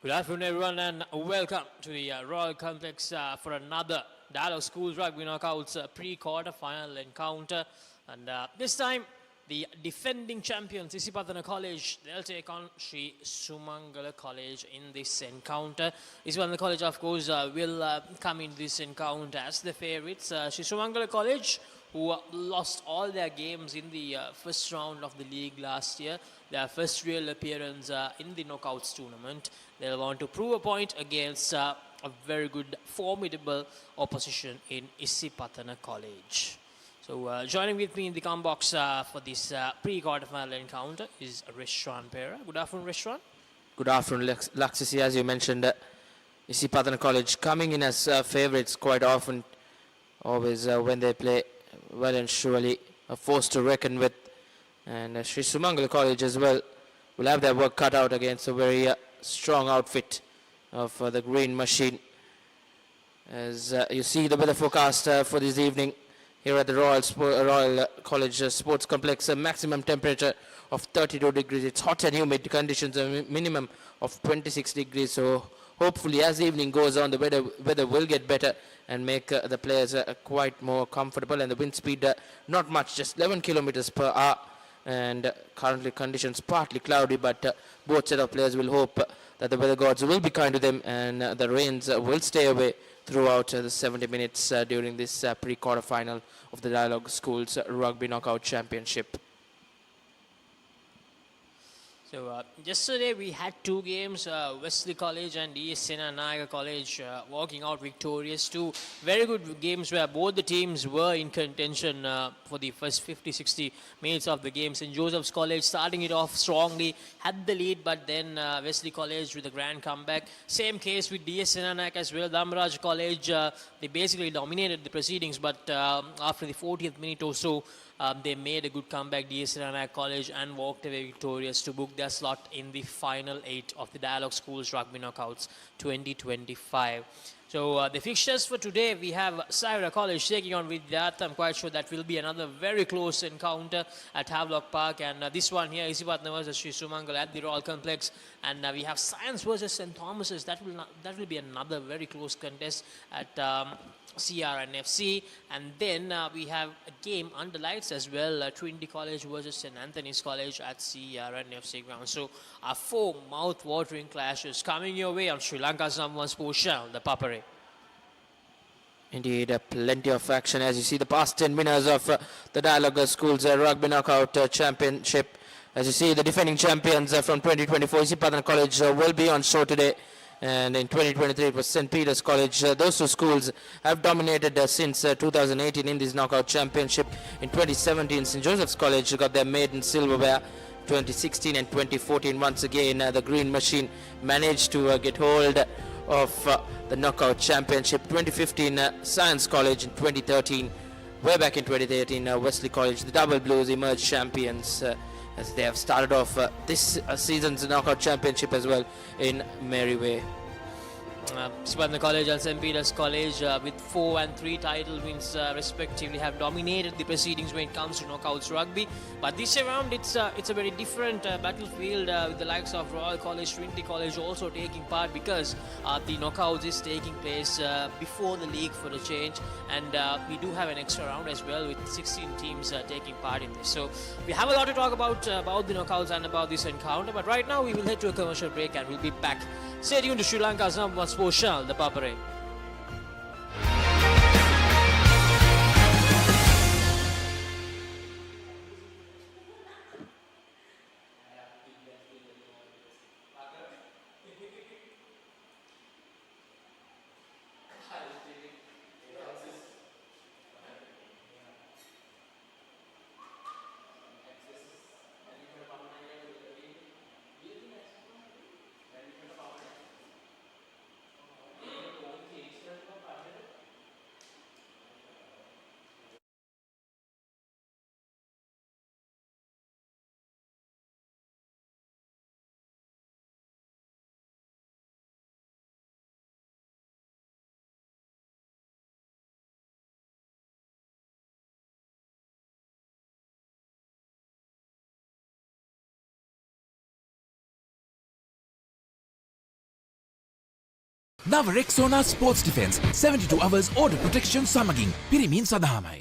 Good afternoon, everyone, and welcome to the Royal Complex for another Dialog Schools Rugby Knockouts pre-quarter final encounter. And this time, the defending champions, Isipathana College, they'll take on Shri Sumangala College in this encounter. Isipathana College, of course, will come in this encounter as the favourites. Shri Sumangala College, who lost all their games in the first round of the league last year, their first real appearance in the knockouts tournament. They'll want to prove a point against a very good, formidable opposition in Isipathana College. So joining with me in the com box for this pre-quarterfinal encounter is Restaurant Pera. Good afternoon, Restaurant. Good afternoon, Laxisi. As you mentioned, Isipatana College coming in as favourites quite often, always when they play well and surely a force to reckon with. And Shri Sumangala College as well will have their work cut out against a very strong outfit of the Green Machine. As you see the weather forecast for this evening here at the Royal College Sports Complex, a maximum temperature of 32 degrees. It's hot and humid conditions, a minimum of 26 degrees. So hopefully as the evening goes on, the weather will get better and make the players quite more comfortable. And the wind speed, not much, just 11 kilometers per hour. And currently conditions partly cloudy, but both set of players will hope that the weather gods will be kind to them and the rains will stay away throughout the 70 minutes during this pre-quarter final of the Dialog Schools Rugby Knockout Championship. So yesterday we had two games, Wesley College and Naga College walking out victorious. Two very good games where both the teams were in contention for the first 50-60 minutes of the game. St. Joseph's College starting it off strongly, had the lead, but then Wesley College with a grand comeback. Same case with Naga as well. Dhamraj College, they basically dominated the proceedings, but after the 40th minute or so, they made a good comeback, Naga College, and walked away victorious to book their slot in the final 8 of the Dialog Schools Rugby Knockouts 2025. So the fixtures for today, we have Saira College taking on Vidyartha. I'm quite sure that will be another very close encounter at Havelock Park. And this one here, Isipathana versus Shri Sumangala at the Royal Complex. And we have Science versus St. Thomas's. That will be another very close contest at CRNFC. And then we have a game under lights as well, Trinity College versus St. Anthony's College at CRNFC ground. So 4 mouth-watering clashes coming your way on Sri Lanka's #1 sports channel, ThePapare. Indeed, plenty of action as you see the past 10 winners of the Dialog Schools Rugby Knockout Championship. As you see, the defending champions from 2024, Isipathana College, will be on show today. And in 2023, it was St. Peter's College. Those two schools have dominated since 2018 in this knockout championship. In 2017, St. Joseph's College got their maiden silverware. 2016 and 2014, once again, the Green Machine managed to get hold of the knockout championship. 2015, Science College. In 2013, way back in 2013, Wesley College, the Double Blues emerged champions as they have started off this season's knockout championship as well in merry way. Isipathana College and St. Peter's College with 4 and 3 title wins respectively have dominated the proceedings when it comes to knockouts rugby. But this year round it's a very different battlefield with the likes of Royal College, Trinity College also taking part, because the knockouts is taking place before the league for a change, and we do have an extra round as well with 16 teams taking part in this. So we have a lot to talk about the knockouts and about this encounter, but right now we will head to a commercial break and we'll be back. Stay tuned to Sri Lanka's #1 sports channel, ThePapare. නව Rexona sports defence 72 hours order protection සමගින් පිරිමින් සඳහාමයි.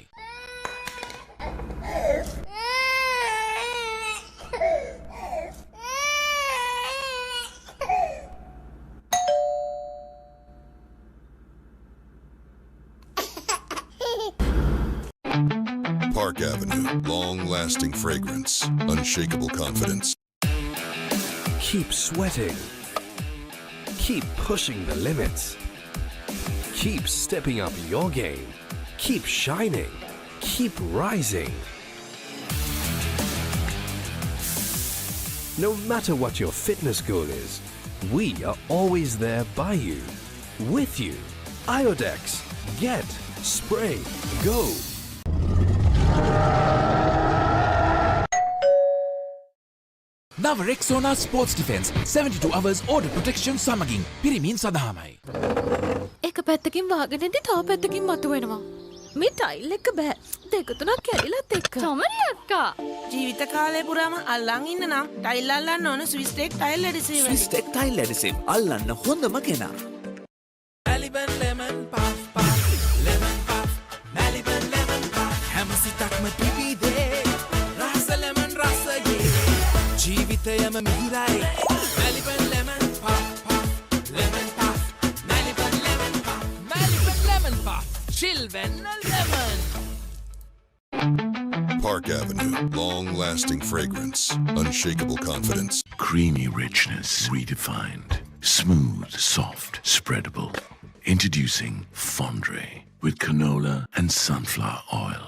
Park Avenue, long-lasting fragrance, unshakable confidence. Keep sweating. Keep pushing the limits. Keep stepping up your game. Keep shining. Keep rising. No matter what your fitness goal is, we are always there by you, with you. Iodex. Get. Spray. Go. නව Rexona sports defence 72 hours order protection සමගින් පිරිමින් සඳහාමයි. එක පැත්තකින් වාගෙනදී තව පැත්තකින් මතුවෙනවා. මේ tile එක බෑ. දෙක තුනක් කැඩිලත් එක්ක. සමරි අක්කා. ජීවිත කාලය පුරාම අල්ලන් ඉන්න නම් ටයිල් අල්ලන්න ඕන Swisstek tile adhesive. Swisstek tile adhesive අල්ලන්න හොඳම කෙනා. Maliban lemon puff puff, lemon puff, Maliban lemon puff. හැම සිතක්ම පිපිදේ, රස lemon රසයේ. ජීවිතයම මිහිරයි. Maliban lemon puff puff, lemon puff, Maliban lemon puff, Maliban lemon puff. Chill when lemon. Park Avenue, long-lasting fragrance, unshakable confidence. Creamy richness redefined. Smooth, soft, spreadable. Introducing Fondre with canola and sunflower oil.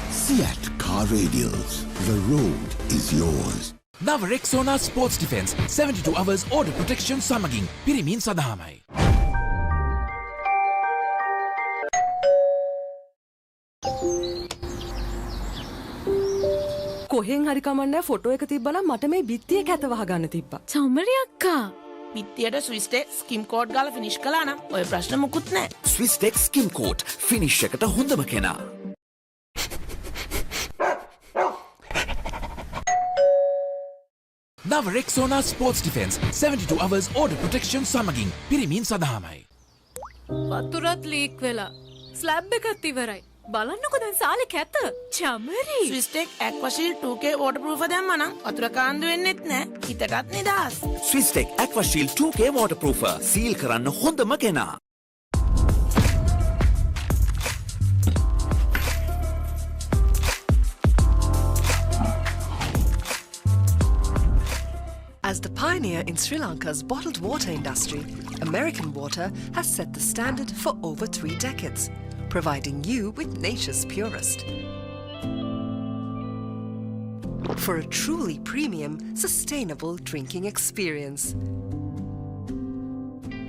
Seat Car Radials. The road is yours. නව Rexona sports defence 72 hours order protection සමගින් පිරිමින් සඳහාමයි. කොහෙන් හරි කමන්නේ photo එක තිබ්බනම් මට මේ බිත්තිය කැත වහගන්න තිබ්බා. සමරි අක්කා. පිටියට ස්විස් ටෙක් ස්කිම් කෝඩ් ගාලා ෆිනිෂ් කළා නම් ඔය ප්‍රශ්න මුකුත් නැහැ. Swiss Tech Skim Coat. Finish එකට හොඳම කෙනා. නව Rexona sports defence 72 hours order protection සමගින් පිරිමින් සඳහාමයි. වතුරත් ලීක් වෙලා. ස්ලැබ් එකත් ඉවරයි. බලන්නකො දැන් සාලේ කැත. Chamari. Swisstek Aquashield 2K waterproof දැම්ම නම් වතුර කාන්දු වෙන්නෙත් නැහැ. හිතටත් නිදහස්. Swiss Tech AquaShield 2K Waterproofer. සීල් කරන්න හොඳම කෙනා. As the pioneer in Sri Lanka's bottled water industry, American Water has set the standard for over 3 decades, providing you with nature's purest. For a truly premium, sustainable drinking experience.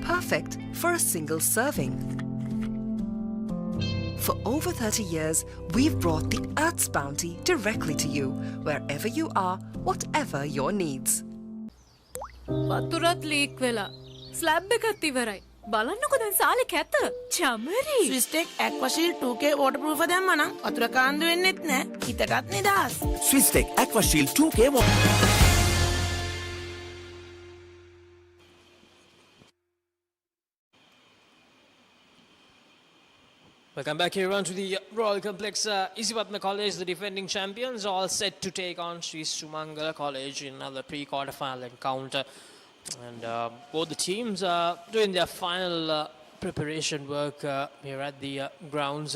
Perfect for a single serving. For over 30 years, we've brought the Earth's bounty directly to you, wherever you are, whatever your needs. වතුරත් leak වෙලා. Slab එකත් ඉවරයි. බලන්නකො දැන් සාලේ කැත. Chamari. Swisstek Aquashield 2K waterproof දැම්ම නම් වතුර කාන්දු වෙන්නෙත් නැහැ. හිතටත් නිදහස්. Swiss Tech AquaShield 2K Welcome back everyone to the Royal Complex. Isipatana College, the defending champions, all set to take on Shri Sumangala College in another pre-quarter final encounter. And both the teams are doing their final preparation work here at the grounds.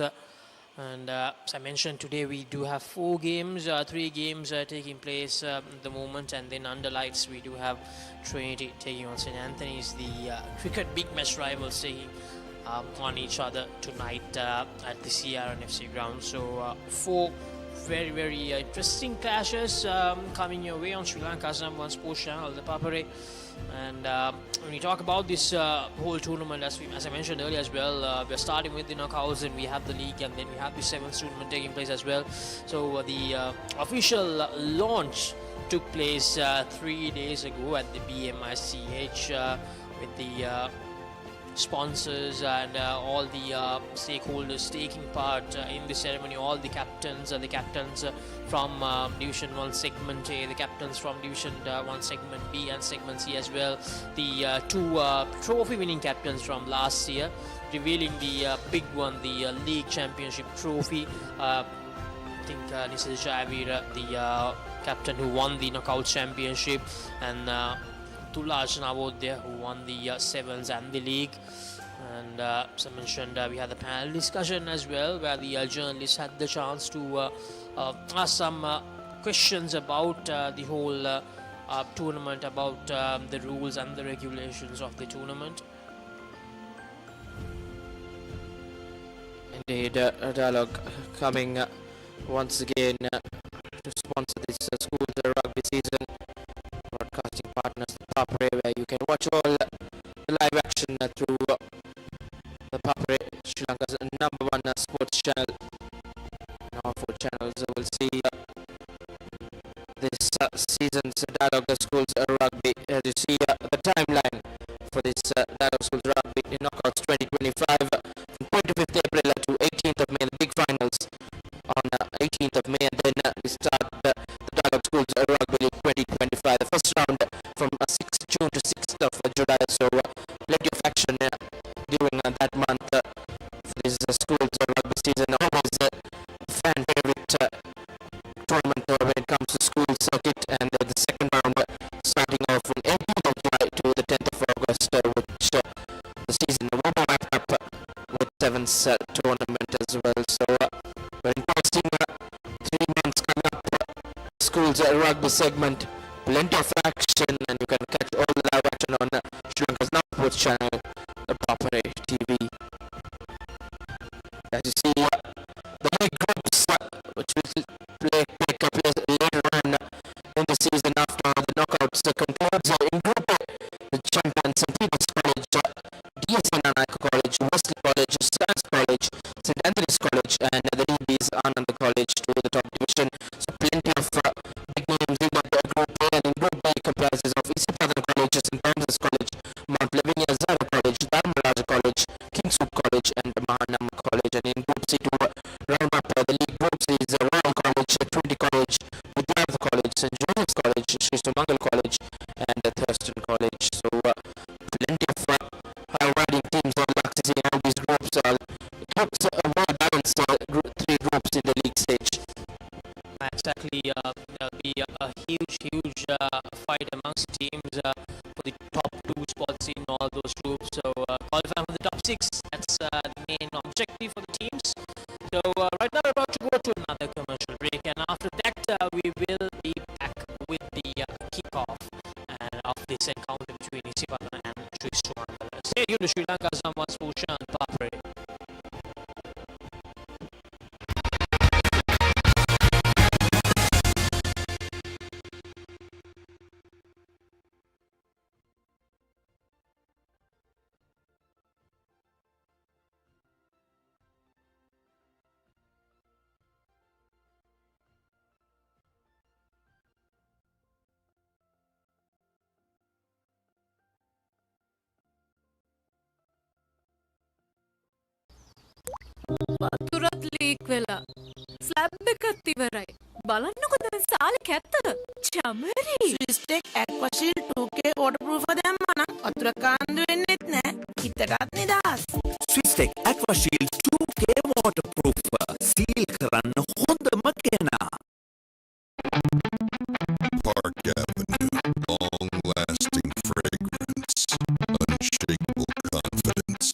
And as I mentioned, today we do have 4 games, 3 games taking place at the moment. And then under lights, we do have Trinity taking on St. Anthony's, the cricket big match rivals taking on each other tonight at the CRNFC ground. So 4 very, very interesting clashes coming your way on Sri Lanka's #1 sports channel, ThePapare. And when we talk about this whole tournament, as I mentioned earlier as well, we're starting with the knockouts, and we have the league, and then we have the 7th tournament taking place as well. So the official launch took place 3 days ago at the BMICH with the sponsors and all the stakeholders taking part in the ceremony, all the captains from Division 1 Segment A, the captains from Division 1 Segment B and Segment C as well, the two trophy winning captains from last year, revealing the big one, the league championship trophy. I think this is Javir, the captain who won the knockout championship, and Tulaj Navodya, who won the sevens and the league. And as I mentioned, we had the panel discussion as well, where the journalists had the chance to ask some questions about the whole tournament, about the rules and the regulations of the tournament. Indeed, a dialogue coming once again to sponsor this school's rugby season. Broadcasting partners, ThePapare, where you can watch all the live action through ThePapare, Sri Lanka's #1 sports channel. Now 4 channels will see this season's Dialog Schools Rugby. As you see the timeline for this Dialog Schools Rugby in Knockouts 2025, from 25th April to 18th of May, the big finals on 18th of May, and then we start the Dialog Schools Rugby League 2025. The first round from 6th June to 6th of July, so plenty of action during that month for this schools rugby season. Always a fan favorite tournament when it comes to school circuit, and the second round starting off from 18th of July to the 10th of August, which the season will be wrapped up with 7th tournament as well. So very interesting 3 months coming up. Schools rugby segment, plenty of action, and you can catch all the live action on Sri Lanka's now sports channel, the Papare TV. As you see, the league groups which will take place later on in the season after the knockouts concludes. In Group A, the champions St. Peter's College, DSN Anayaka College, Wesley College, Science College, St. Anthony's College, and the newbies Ananda College to the top division. So plenty of big names in that Group A, and in Group B comprises of Isipathana College, St. Francis College, Mount Lavinia Zara College, Dharmaraja College, Kingswood College, and Mahanam College. And in Group C to round up the league groups is Royal College, Trinity College, Dialog College, St. Joseph's College, Shri Sumangala College, and Thurston College. So plenty of high-riding teams on Laxisi in all these groups. It looks well balanced, 3 groups in the league stage. Exactly, there'll be a huge fight amongst teams for the top 2 spots in all those groups. So qualifying for the top 6, that's the main objective for the teams. So right now we're about to go to another commercial break, and after that we will be back with the kickoff of this encounter between Isipatana and Shri Sumangala. Stay tuned to Sri Lanka's #1 sports channel, Papare. වතුරත් leak වෙලා slab එකත් ඉවරයි. බලන්නකො දැන් සාලේ කැත්තද? Chamari. ස්විස්ටෙක් ඇක්වාෂීල්ඩ් 2K waterproof දැම්මා නම් වතුර කාන්දු වෙන්නෙත් නැහැ. හිතටත් නිදහස්. Swistek Aqua Shield 2K waterproof. Seal කරන්න හොඳම කෙනා. Park Avenue, long-lasting fragrance, unshakable confidence.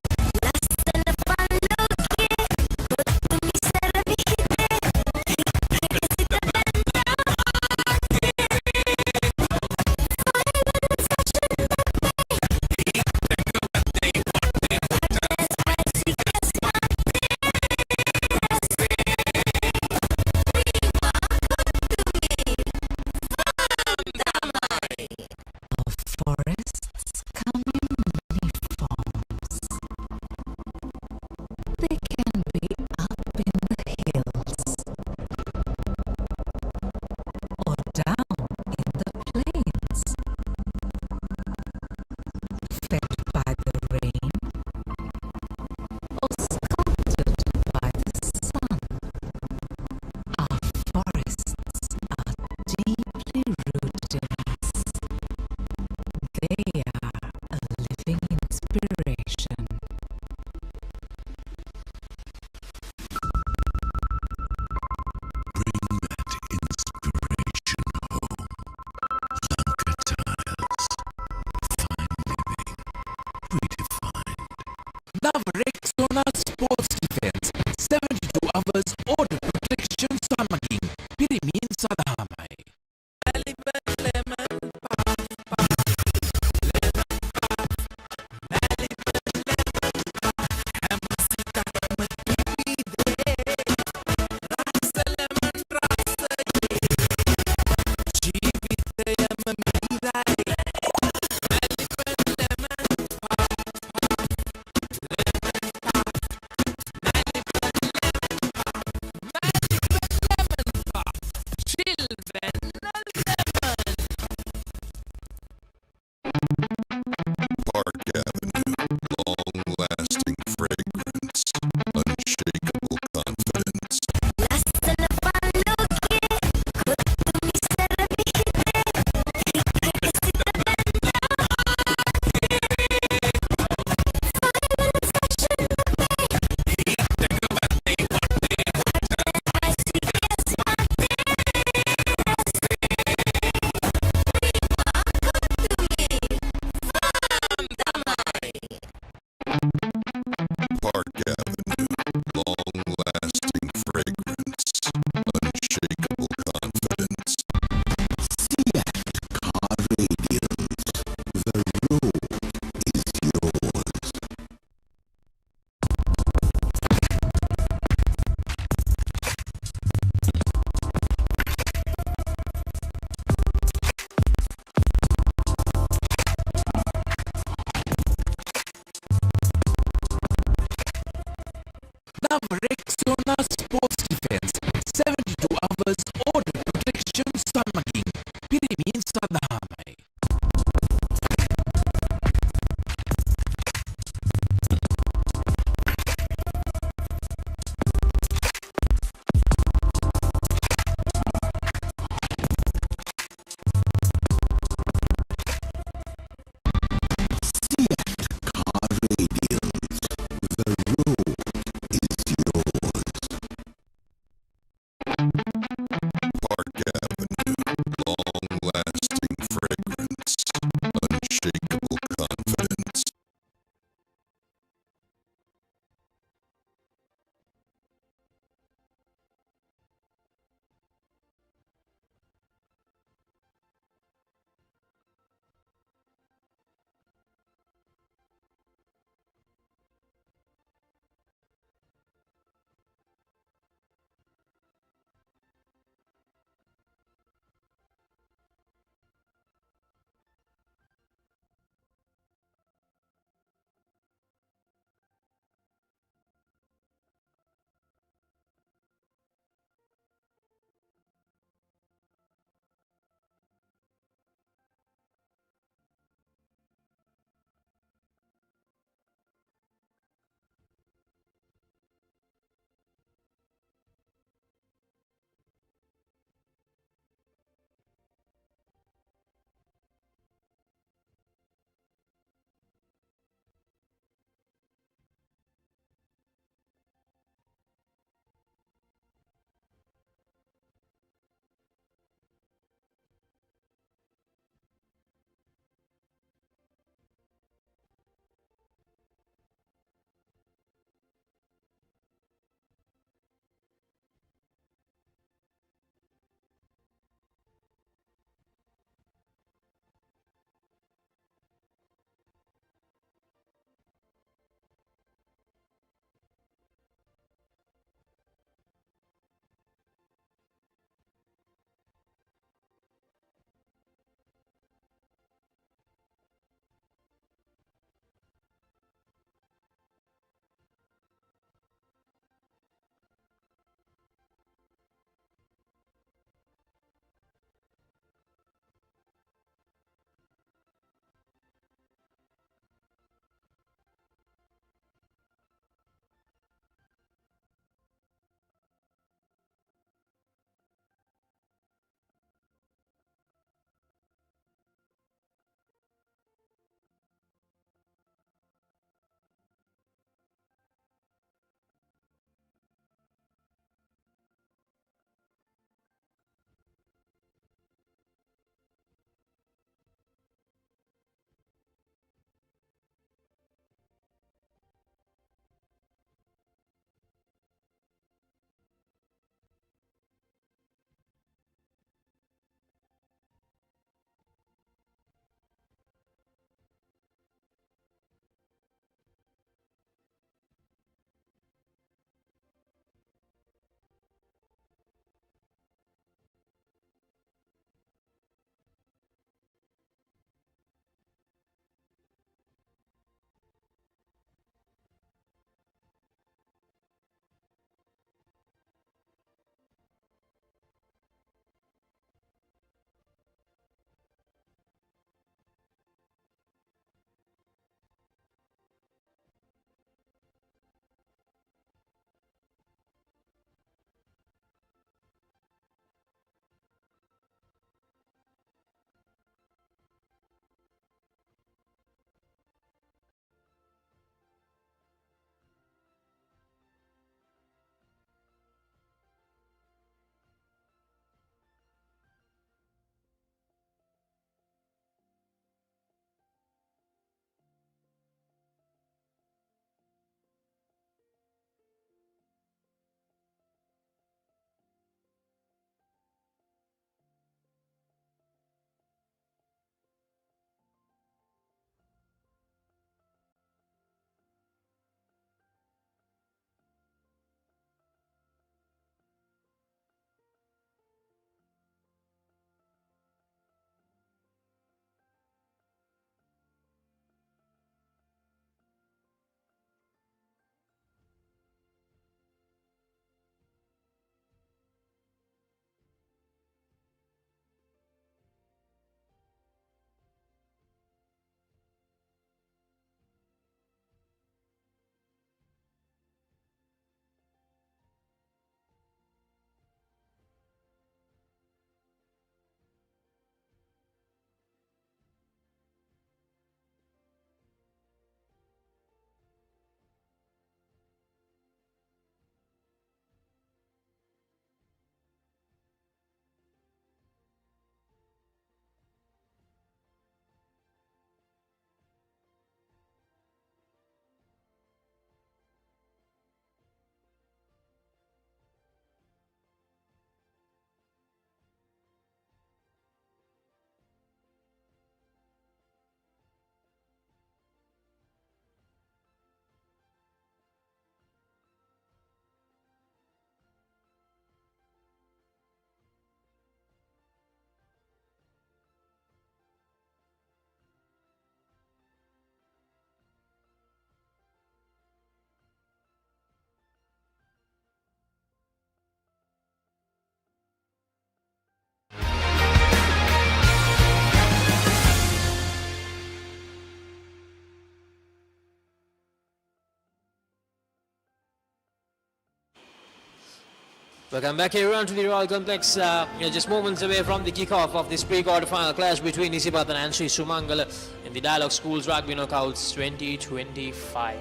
Welcome back everyone to the Royal Complex. Just moments away from the kickoff of this pre-quarter final clash between Isipathana and Shri Sumangala in the Dialog Schools Rugby Knockouts 2025.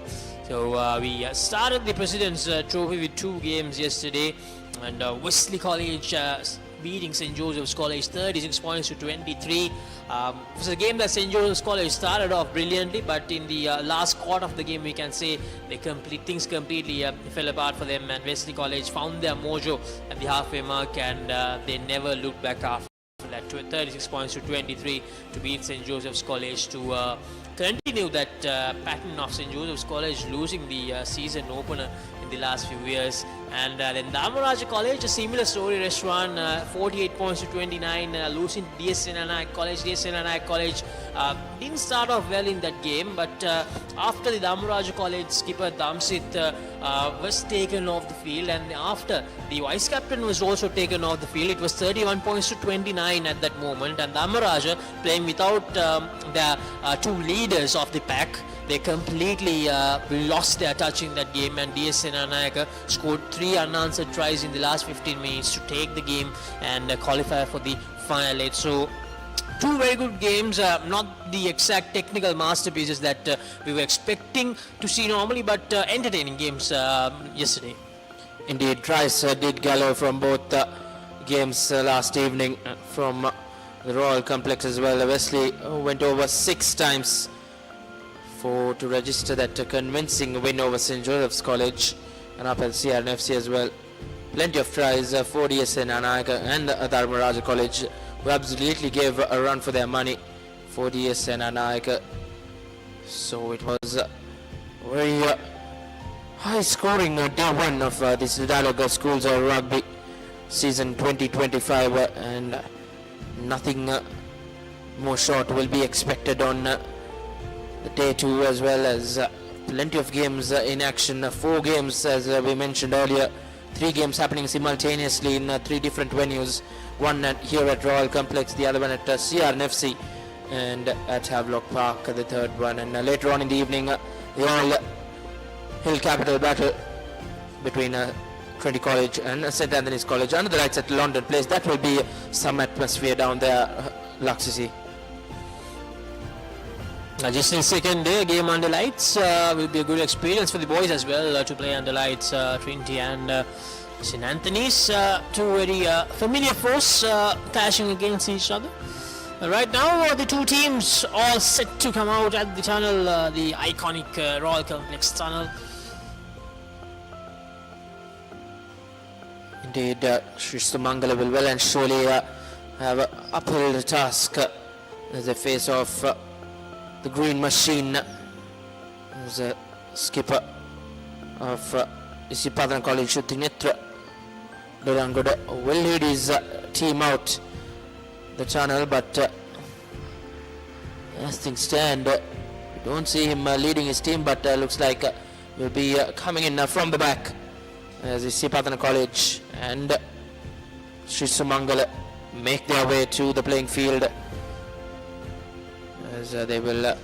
So we started the President's Trophy with 2 games yesterday, and Wesley College beating St. Joseph's College 36 points to 23. It was a game that St. Joseph's College started off brilliantly, but in the last quarter of the game we can say things completely fell apart for them, and Wesley College found their mojo at the halfway mark, and they never looked back after that. 36 points to 23 to beat St. Joseph's College to continue that pattern of St. Joseph's College losing the season opener in the last few years. And then Dhamaraja College, a similar story, Restaurant, 48 points to 29, losing to DSN College. DSN College didn't start off well in that game, but after the Dhamaraja College skipper Damsit was taken off the field, and after the vice captain was also taken off the field, it was 31 points to 29 at that moment, and Dhamaraja playing without their 2 leaders of the pack. They completely lost their touch in that game, and DSN Anayaka scored 3 unanswered tries in the last 15 minutes to take the game and qualify for the final 8. So 2 very good games, not the exact technical masterpieces that we were expecting to see normally, but entertaining games yesterday. Indeed, tries did gallow from both games last evening from the Royal Complex as well. Wesley went over 6 times to register that convincing win over St. Joseph's College, and up at CRNFC as well. Plenty of tries for DSN Anayaka and Dharmaraja College, who absolutely gave a run for their money for DSN Anayaka. So it was very high scoring day 1 of this Dialog Schools Rugby season 2025, and nothing more short will be expected on day 2, as well as plenty of games in action. 4 games, as we mentioned earlier, 3 games happening simultaneously in 3 different venues. One here at Royal Complex, the other one at CRNFC, and at Havelock Park, the third one. And later on in the evening, the All Hill Capital battle between Trinity College and St. Anthony's College under the lights at London Place. That will be some atmosphere down there, Laksisi. Just in second day, a game under lights will be a good experience for the boys as well to play under lights. Trinity and St. Anthony's, 2 very familiar foes clashing against each other. Right now, the 2 teams all set to come out at the tunnel, the iconic Royal Complex tunnel. Indeed, Shri Sumangala will well and surely have an uphill task as they face off the green machine. As a skipper of Isipathana College, Tinitra Durangoda will lead his team out the tunnel, but as things stand, we don't see him leading his team, but looks like will be coming in from the back as Isipathana College and Shri Sumangala make their way to the playing field, as they will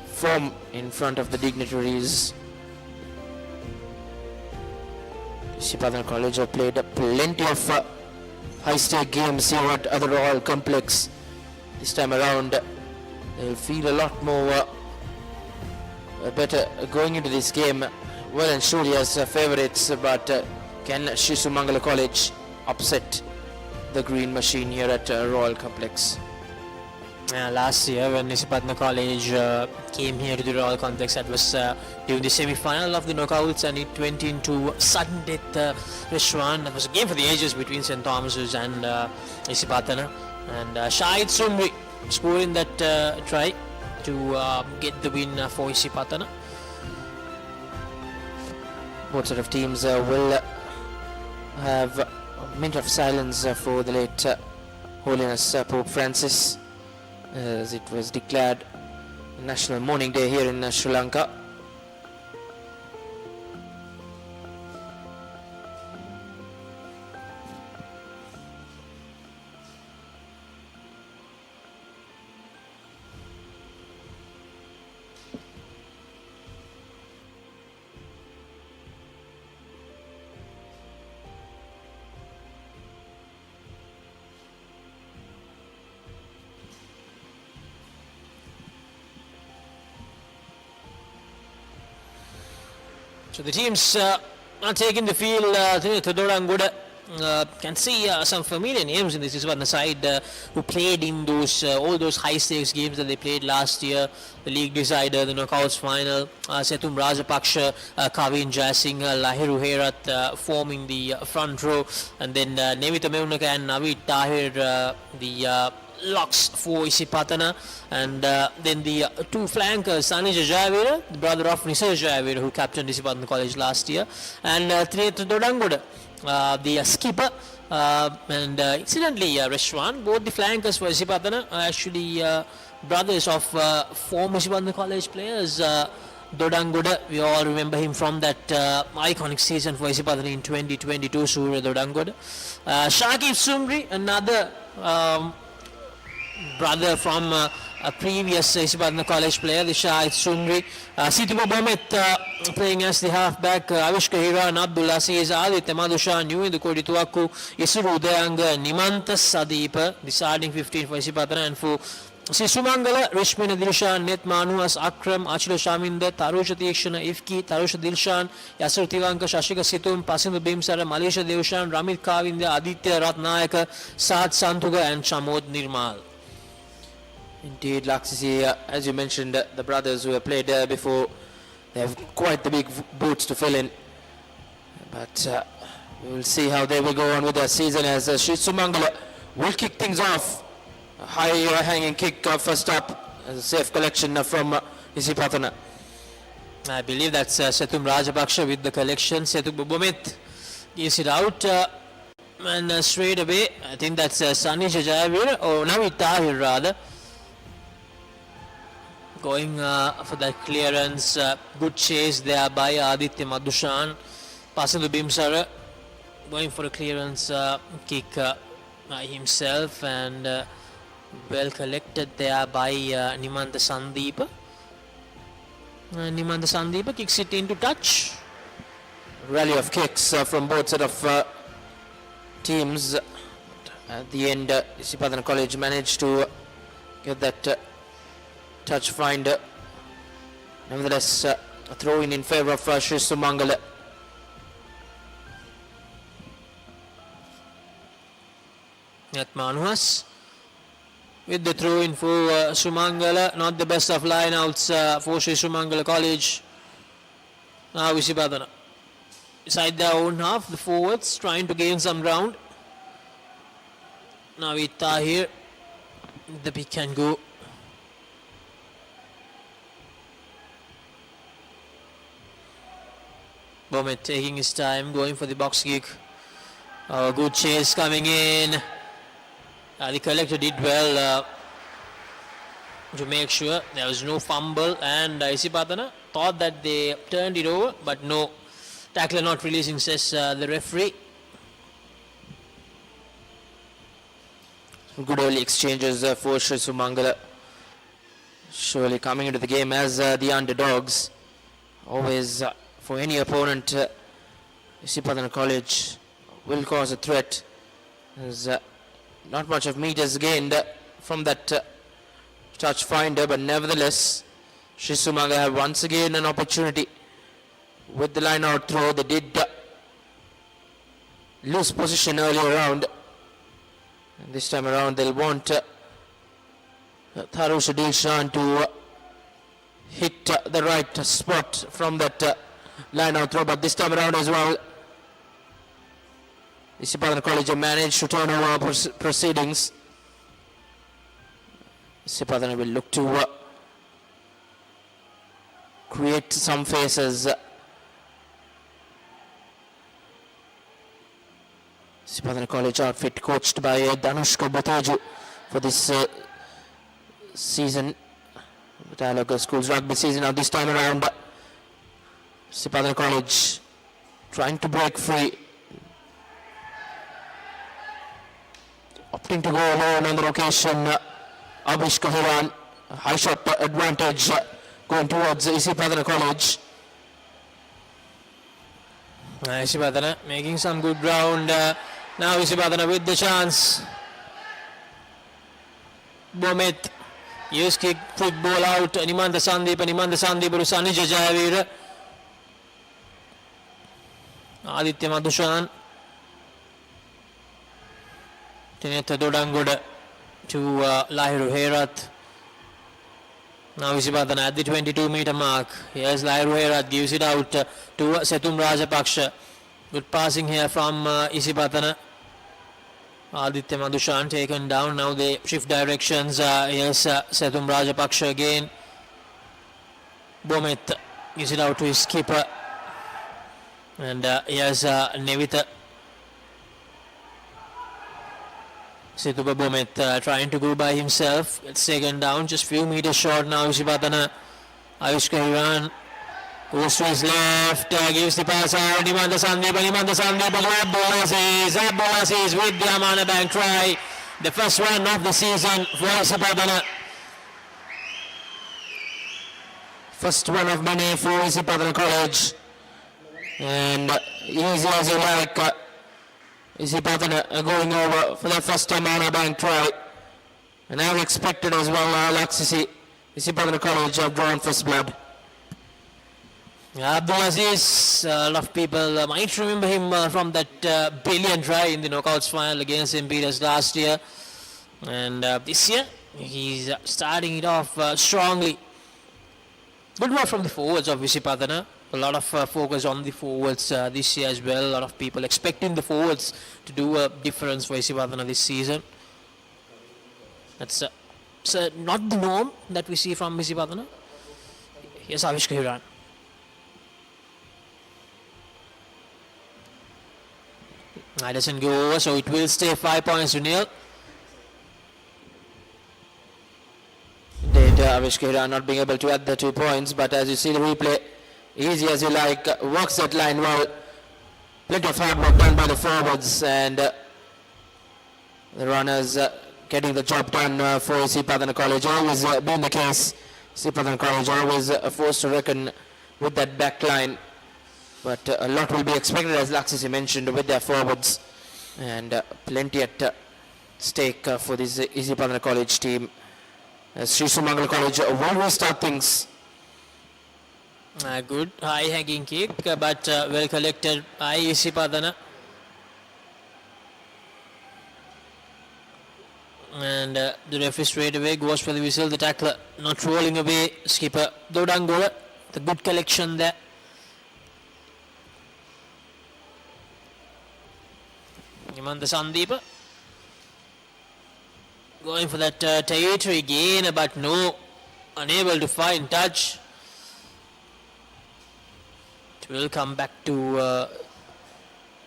form in front of the dignitaries. Isipathana College have played plenty of high-stake games here at the Royal Complex. This time around, they'll feel a lot more better going into this game. Well and surely as favourites, but can Shri Sumangala College upset the green machine here at Royal Complex? Last year when Isipathana College came here to the Royal Complex, that was during the semi-final of the knockouts, and it went into sudden death restaurant. That was a game for the ages between St. Thomas's and Isipathana, and Shahid Sumri scoring that try to get the win for Isipathana. Both sort of teams will have a minute of silence for the late Holiness Pope Francis, as it was declared National Mourning Day here in Sri Lanka. So the teams are taking the field. Thodorangoda can see some familiar names in this Isipatana side who played in those all those high stakes games that they played last year, the league decider, the knockouts final. Sethum Rajapaksha, Kavin Jasingh, Lahiru Herat forming the front row, and then Nevita Meunaka and Navid Tahir the locks for Isipatana, and then the two flankers, Sanija Jayavira, the brother of Nisa Jayavira, who captained Isipatana College last year, and Thodorangoda, the skipper, and incidentally Reshwan, both the flankers for Isipatana are actually brothers of former Isipatana College players. Thodorangoda, we all remember him from that iconic season for Isipatana in 2022, Surya Thodorangoda. Shakib Sumri, another brother from a previous Isipatana College player, the Shahid Sumri. Situma Bomet playing as the halfback, Avish Kahira and Abdullah Aziz, Aditya Madusha, New in the Kodituaku, Isuru Udayanga, Nimanta Sadeepa, the starting 15 for Isipatana, and for Shri Sumangala, Rishmina Dilshan, Net Manuas, Akram, Achila Shaminda, Tarusha Tikshana, Ifki, Tarusha Dilshan, Yasur Tivanka, Shashika Situm, Pasindu Bimsara, Malaysia Devshan, Ramit Kavinda, Aditya Ratnayaka, Saad Santuga, and Shamod Nirmal. Indeed, Laksisi, as you mentioned, the brothers who have played before, they have quite the big boots to fill in. But we will see how they will go on with their season as Shri Sumangala will kick things off. A high hanging kick first up, as a safe collection from Isipatana. I believe that's Sethum Rajapaksha with the collection. Sethu Bubomit gives it out, and straight away, I think that's Sani Jayavir, or Navid Tahir rather. Going for that clearance, good chase there by Aditya Madushan, passing to Bimsara, going for a clearance kick by himself, and well collected there by Nimanta Sandeepa. Nimanta Sandeepa kicks it into touch. Rally of kicks from both set of teams. At the end, Isipatana College managed to get that touch finder. Nevertheless, a throw in favor of Shri Sumangala. Manuas with the throw in for Sumangala. Not the best of lineouts for Shri Sumangala College. Now Isipatana inside their own half, the forwards trying to gain some ground. Now with Tahir, the pick can go. Bomet taking his time, going for the box kick. Good chase coming in. The collector did well to make sure there was no fumble, and Isipatana thought that they turned it over, but no. Tackler not releasing, says the referee. Good early exchanges for Shri Sumangala. Surely coming into the game as the underdogs. Always for any opponent, Isipatana College will cause a threat. There's not much of meters gained from that touch finder, but nevertheless, Shri Sumangala have once again an opportunity with the line out throw. They did lose position earlier round, and this time around they'll want Tharusha Dilshan to hit the right spot from that line out throw, but this time around as well, Isipatana College have managed to turn over proceedings. Isipatana will look to create some faces. Isipatana College outfit coached by Danushka Bataju for this season, Dialog Schools Rugby season. Now this time around, Isipatana College trying to break free, opting to go alone on the occasion. Abish Kahiran, high shot advantage going towards Isipatana College. Isipatana making some good ground. Now Isipatana with the chance. Bomet, use kick, football out. Nimanta Sandeep to Sanija Jayavira. Aditya Madhushan. Tinetha Dodangoda to Lahiru Herath. Now Isipatana at the 22-meter mark. Here's Lahiru Herath, gives it out to Setum Rajapaksha. Good passing here from Isipatana. Aditya Madhushan taken down. Now they shift directions. Here's Setum Rajapaksha again. Bomit gives it out to his skipper. And here's Nevita. Situba Bomit trying to go by himself. It's taken down, just few meters short now. Isipatana. Ayushka Hiran goes to his left, gives the pass out. Nimanda Sandeep, Abdulaziz with the Amana Bank try. The first one of the season for Isipatana. First one of many for Isipatana College. And easy as you like. Isipatana going over for the first time on a bank try. And I expected as well, Laxisi, Isipatana College have drawn first blood. Abdulaziz, a lot of people might remember him from that brilliant try in the knockouts final against Imperials last year. And this year, he's starting it off strongly. Good work from the forwards of Isipatana. A lot of focus on the forwards this year as well. A lot of people expecting the forwards to do a difference for Isipatana this season. That's not the norm that we see from Isipatana. Here's Avishka Hiran. It doesn't go over, so it will stay 5 points to nil. Avishka Hiran not being able to add the 2 points, but as you see the replay, easy as you like, works that line well. Plenty of hard work done by the forwards, and the runners getting the job done for Isipatana College. Always been the case. Isipatana College always forced to reckon with that back line. But a lot will be expected, as Laxisi mentioned, with their forwards. And plenty at stake for this Isipatana College team. Shri Sumangala College will restart things. Good high hanging kick, but well collected by Isipatana. And the referee straight away goes for the whistle. The tackler not rolling away. Skipper Dodangola, the good collection there. Nimanda Sandeep going for that territory gain, but no, unable to find touch. It will come back to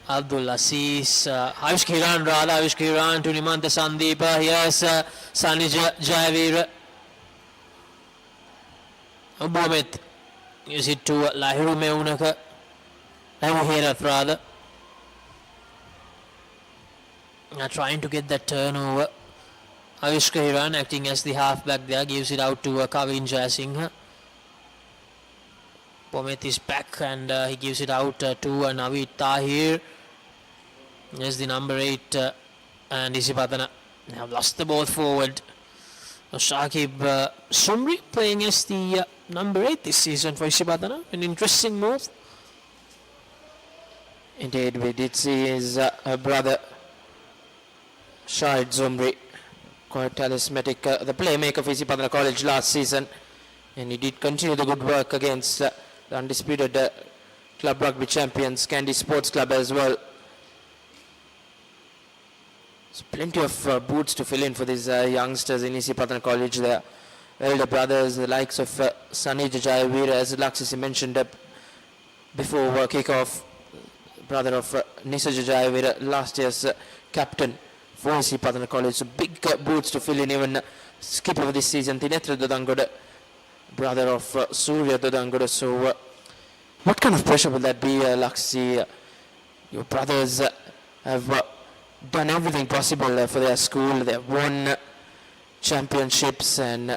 Abdulaziz, Avishka Hiran to Nimanda Sandeep. Here's Sanija Jayavira. Bomit gives it to Lahiru Meunaka. Lahiru Herath rather. Trying to get that turnover. Avishka Hiran acting as the halfback there, gives it out to Kavin Jayasinghe. Bomit is back and he gives it out to Naveed Tahir. There's the number 8 and Isipatana have lost the ball forward. Shakib Sumri playing as the number 8 this season for Isipatana. An interesting move. Indeed, we did see his brother Shahid Zumri, quite charismatic, the playmaker for Isipatana College last season, and he did continue the good work against the undisputed club rugby champions Kandy Sports Club as well. So plenty of boots to fill in for these youngsters in Isipatana College. Their elder brothers, the likes of Sanija Jayavira, as Laxisi mentioned before kickoff, brother of Nisaja Jayavira, last year's captain for Isipatana College. So big boots to fill in. Even skipper of this season, Tinetra Dodangoda, brother of Surya Dodangoda. So what kind of pressure will that be, Laxi? Your brothers have done everything possible for their school. They have won championships, and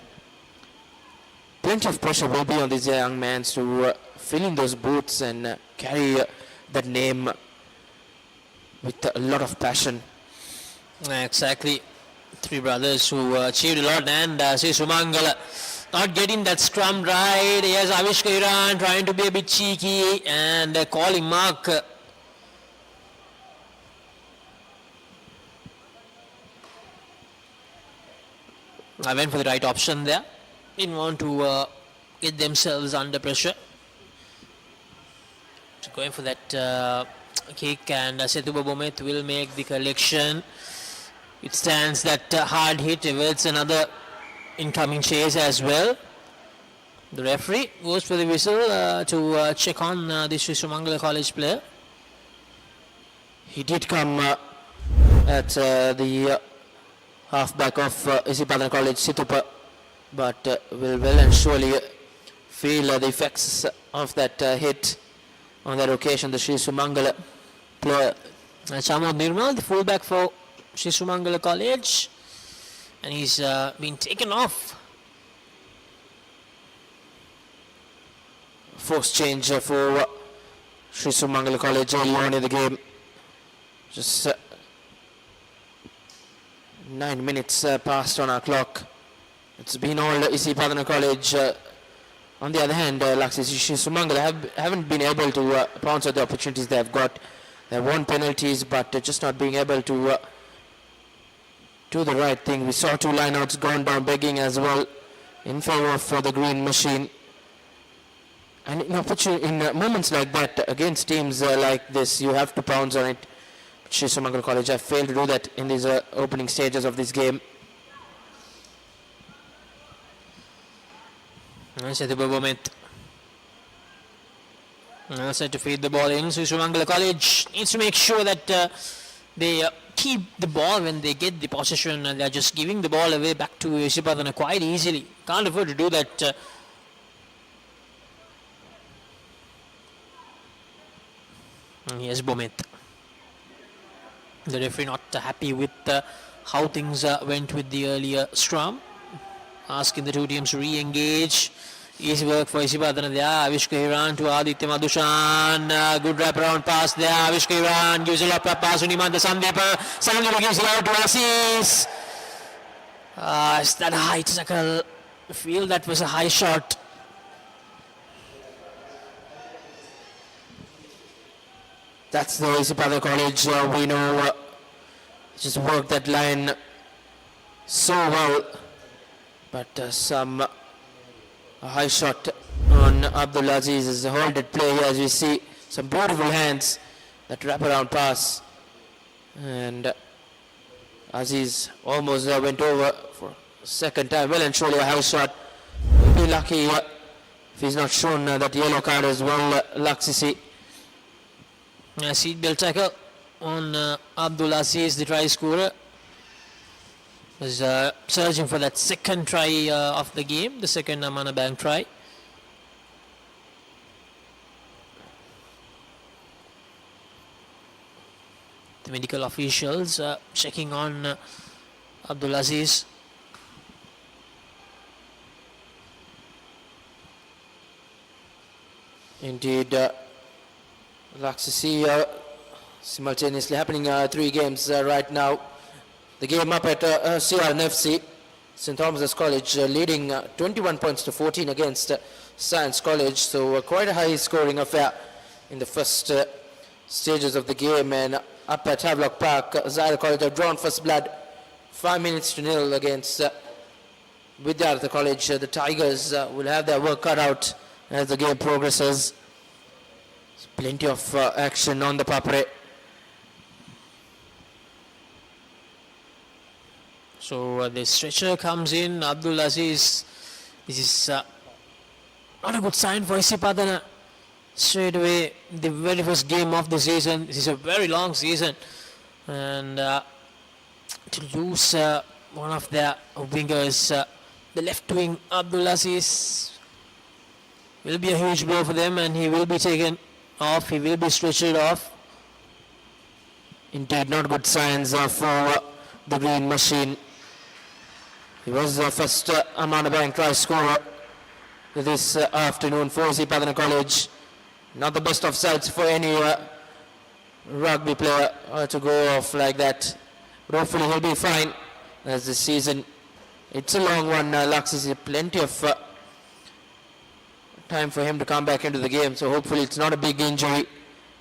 plenty of pressure will be on these young men to fill in those boots and carry that name with a lot of passion. Exactly. 3 brothers who achieved a lot, and Shri Sumangala not getting that scrum right. Yes, Avishka Hiran trying to be a bit cheeky and calling mark I went for the right option there. Didn't want to get themselves under pressure. So going for that kick, and Sethupa Bometh will make the collection. It stands that hard hit, averts another incoming chase as well. The referee goes for the whistle to check on the Shri Sumangala College player. He did come at the halfback of Isipatana College, Situpa, but will well and surely feel the effects of that hit on that occasion. The Shri Sumangala player, Chamod Nirmal, the fullback for Shri Sumangala College, and he's been taken off. Forced change for Shri Sumangala College early on in the game. Just 9 minutes passed on our clock. It's been all Isipatana College. On the other hand, Shri Sumangala haven't been able to pounce at the opportunities they have got. They have won penalties, but just not being able to do the right thing. We saw 2 lineouts gone down begging as well in favor of the green machine. And in moments like that, against teams like this, you have to pounce on it. But Shri Sumangala College have failed to do that in these opening stages of this game. Sethupa Bometh set to feed the ball in. Shri Sumangala College needs to make sure that they keep the ball when they get the possession, and they are just giving the ball away back to Isipatana quite easily. Can't afford to do that. Yes, Bometh. The referee not happy with how things went with the earlier scrum. Asking the two teams to re-engage. Easy work for Isipatana there. Avishka Hiran to Aditya Madhushan. Good wraparound pass there. Avishka Hiran gives a lot of pass to Nimanta Sandeepa. Sandeepa gives it out to Assis. Is that a high tackle? I feel that was a high shot. That's the Isipatana College. We know just worked that line so well. But some high shot on Abdul Aziz is a holded play here, as we see. Some beautiful hands, that wraparound pass. And Aziz almost went over for a second time. Well and surely a high shot. He'll be lucky if he's not shown that yellow card as well, Laksisi. Seatbelt tackle on Abdul Aziz, the try scorer. Was searching for that second try of the game, the second Amana Bank try. The medical officials checking on Abdul Aziz. Indeed, Laksisi simultaneously happening 3 games right now. The game up at CRNFC, St. Thomas's College, leading 21 points to 14 against Science College. So quite a high scoring affair in the first stages of the game. And up at Havelock Park, Zaire College have drawn first blood 5 minutes to 0 against Vidyartha College. The Tigers will have their work cut out as the game progresses. There's plenty of action on the Papare. So the stretcher comes in, Abdul Aziz. This is not a good sign for Isipatana. Straight away, the very first game of the season. This is a very long season. And to lose one of their wingers, the left wing, Abdul Aziz, will be a huge blow for them, and he will be taken off. He will be stretchered off. Indeed, not good signs for the green machine. He was the first Amana Bank try scorer this afternoon for Isipathana College. Not the best of sights for any rugby player to go off like that. But hopefully he'll be fine as this season. It's a long one, Laksisi. Plenty of time for him to come back into the game. So hopefully it's not a big injury.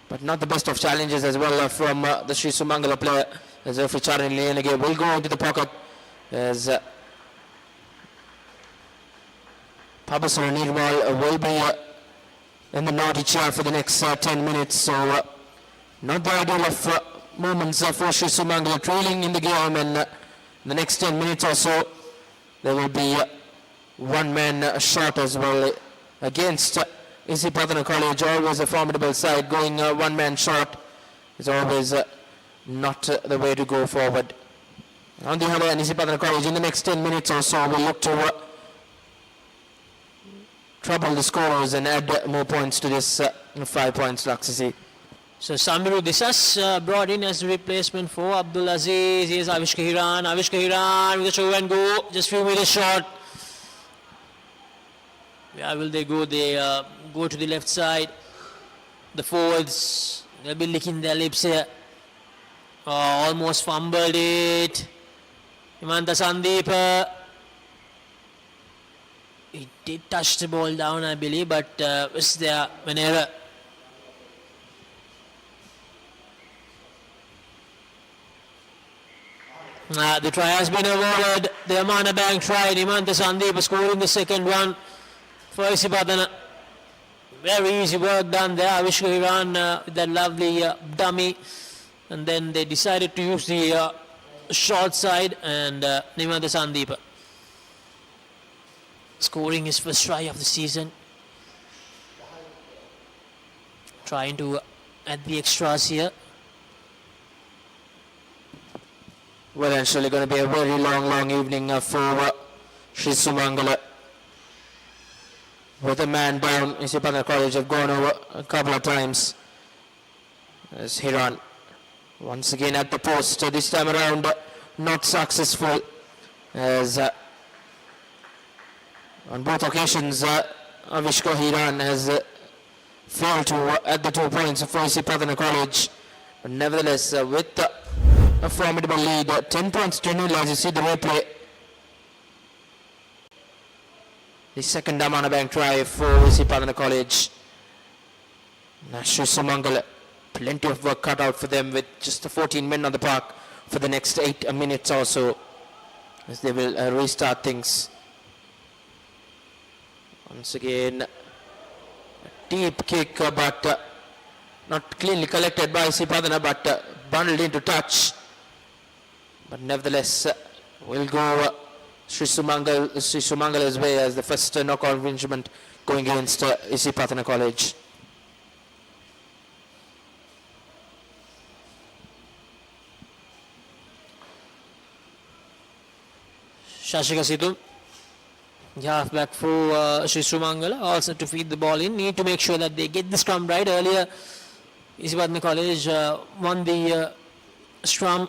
But not the best of challenges as well from the Shri Sumangala player. As referee Charan Leanage will go into the pocket as Pabasara Nirmal will be in the naughty chair for the next 10 minutes, so not the ideal of moments for Shri Sumangala trailing in the game, and the next 10 minutes or so there will be one man shot as well against Isipatana College. Always a formidable side. Going one man shot is always not the way to go forward. On the other hand, Isipatana College in the next 10 minutes or so will look to trouble the scorers and add more points to this 5 points, Laksasi. So Samiru Disas brought in as a replacement for Abdul Aziz. Here's Avishka Hiran. Avishka Hiran with a show and go. Just few meters short. Where will they go? They go to the left side. The forwards, they'll be licking their lips here. Almost fumbled it. Himanta Sandeep. He did touch the ball down, I believe, but it's there an error. The try has been awarded. The Amana Bank tried. Himanta Sandeep scoring the second one for Isipatana. Very easy work done there. Avishka Hiran with that lovely dummy. And then they decided to use the short side, and Himanta Sandeep scoring his first try of the season. Trying to add the extras here. Well, and surely going to be a very long evening for Shri Sumangala. With a man down, Isipatana College have gone over a couple of times. As Hiran once again at the post, this time around not successful, as on both occasions Avishka Hiran has failed to add the 2 points for Isipatana College. But nevertheless, with a formidable lead, 10 points to nil as you see the replay. The second Amana Bank try for Isipatana College. Shri Sumangala, plenty of work cut out for them with just 14 men on the park for the next 8 minutes or so, as they will restart things. Once again, a deep kick, but not cleanly collected by Isipatana, but bundled into touch. But nevertheless, we'll go Shri Sumangala's way as the first knockout infringement going against Isipatana College. Shashika Sidhu, half back for Shri Sumangala, also to feed the ball in. Need to make sure that they get the scrum right. Earlier, Isipatana College won the scrum.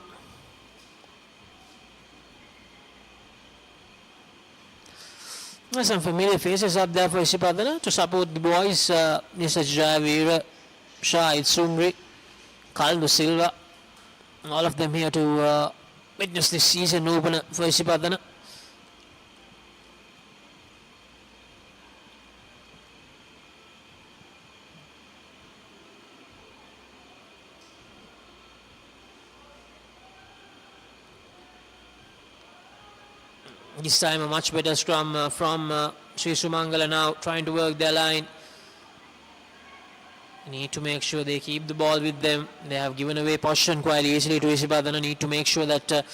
There's some familiar faces up there for Isipatana to support the boys. Mr. Javira, Shahid Sumri, Kaldu Silva, all of them here to witness this season opener for Isipatana. This time a much better scrum from Shri Sumangala now, trying to work their line. Need to make sure they keep the ball with them. They have given away possession quite easily to Isipatana. Need to make sure that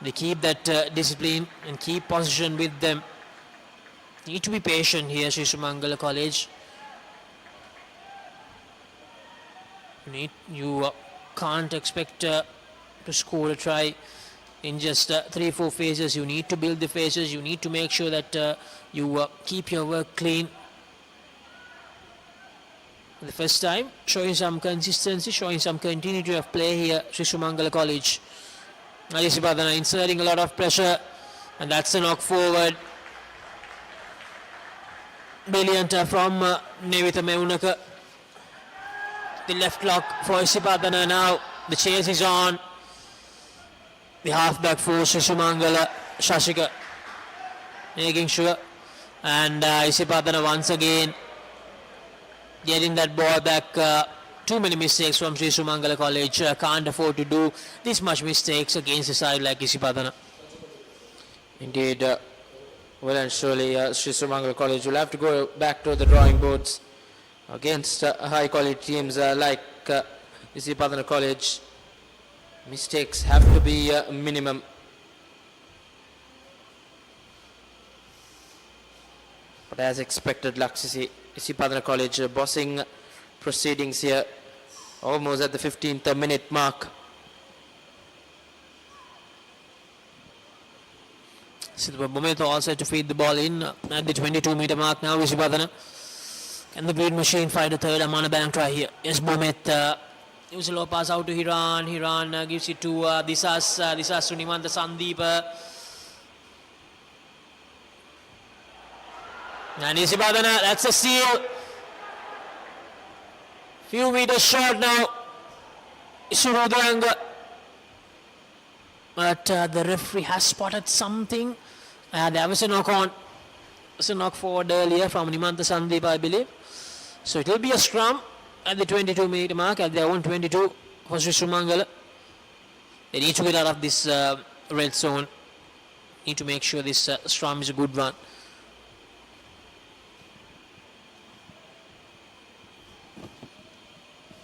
they keep that discipline and keep possession with them. Need to be patient here, Shri Sumangala College. You can't expect to score a try in just 3-4 phases. You need to build the phases. You need to make sure that you keep your work clean. For the first time, showing some consistency, showing some continuity of play here, Shri Sumangala College. Isipatana inserting a lot of pressure, and that's a knock forward. Brilliant from Nevita Meunaka. The left lock for Isipatana now. The chase is on. The halfback for Shri Sumangala, Shashika, making sure. And Isipatana once again getting that ball back. Too many mistakes from Shri Sumangala College. Can't afford to do this much mistakes against a side like Isipatana. Indeed, well and surely Shri Sumangala College will have to go back to the drawing boards against high quality teams like Isipatana College. Mistakes have to be minimum. But as expected, Isipatana College bossing proceedings here, almost at the 15th minute mark. So the Bomet also to feed the ball in at the 22-meter mark now. Isipatana. Can the bleed machine find a third? Amana Bank try here. Yes, Bomet. Use a low pass out to Hiran. Hiran gives it to Disas Sunimanta Sandeep. And Isipatana, that's a steal. Few meters short now. Isurudanga. But the referee has spotted something. There was a knock on. There was a knock forward earlier from Nimanta Sandeep, I believe. So it will be a scrum at the 22-meter mark at their own 22 for Shri Sumangala. They need to get out of this red zone. Need to make sure this scrum is a good one.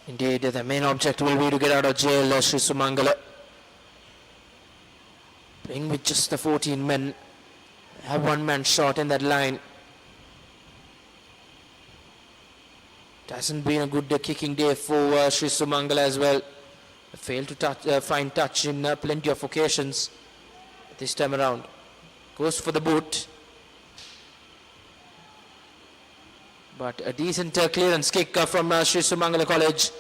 Indeed, the main objective will be to get out of jail, Shri Sumangala. Playing with just the 14 men. Have one man short in that line. It hasn't been a good kicking day for Shri Sumangala as well. Failed to find touch in plenty of occasions this time around. Goes for the boot. But a decent clearance kick from Shri Sumangala College.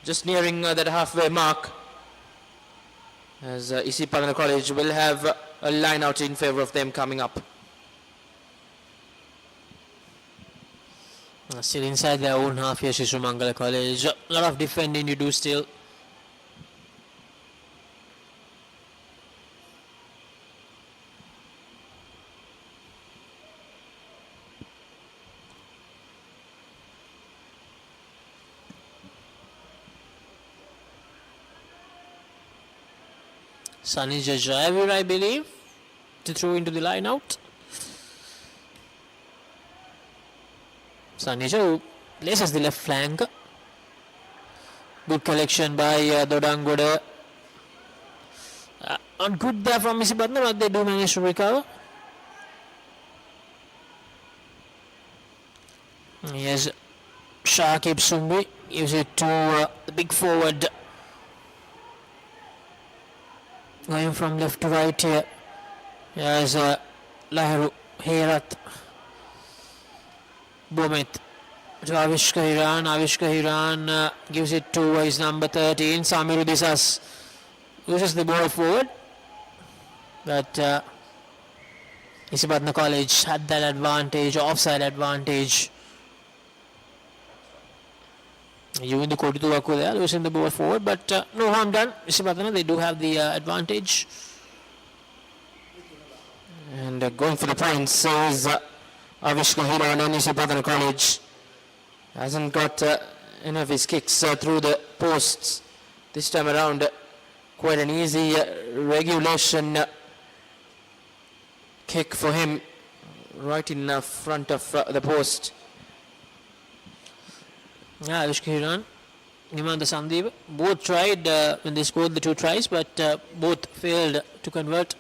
Just nearing that halfway mark. As Isipatana College will have a line out in favor of them coming up. Still inside their own half here, Shri Sumangala College. A lot of defending to do still. Sunny Jajavir, I believe, to throw into the line out. Sanija places the left flank. Good collection by Dodangoda. Not good there from Isipatana, but they do manage to recover. Yes, Shakib Sumbi gives it to the big forward. Going from left to right here. Yes, Lahru Herat. Bomet to Avishka Hiran. Avishka Hiran gives it to his number 13, Samiru Disas. Uses the ball forward. But Isipatana College had that advantage, offside advantage. You in the Koditu Waku there, losing the ball forward, but no harm done. Isipatana, they do have the advantage. And going for the points is Avishka Hiran on Isipatana College. Hasn't got any of his kicks through the posts this time around. Quite an easy regulation kick for him, right in front of the post. Yeah, Avishka Hiran, Nimanda Sandeep, both tried when they scored the two tries, but both failed to convert.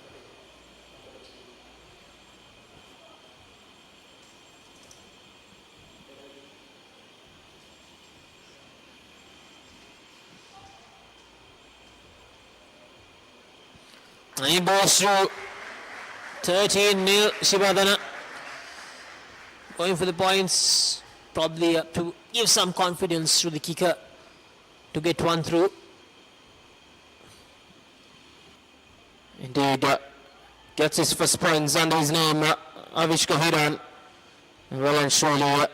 And he goes through 13-0 Isipatana. Going for the points, probably to give some confidence to the kicker to get one through. Indeed, gets his first points under his name, Avishka Hiran. Well and surely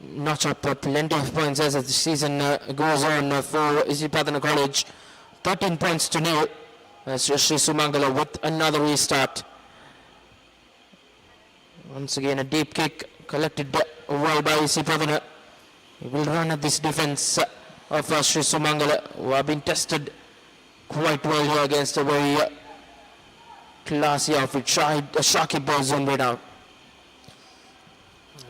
notch up plenty of points as the season goes on for Isipatana College. 13 points to 0. Shri Sumangala with another restart. Once again a deep kick collected well by Isipatana. He will run at this defense of Shri Sumangala, who have been tested quite well here against a very Classy outfit. Shakib Zumbi now.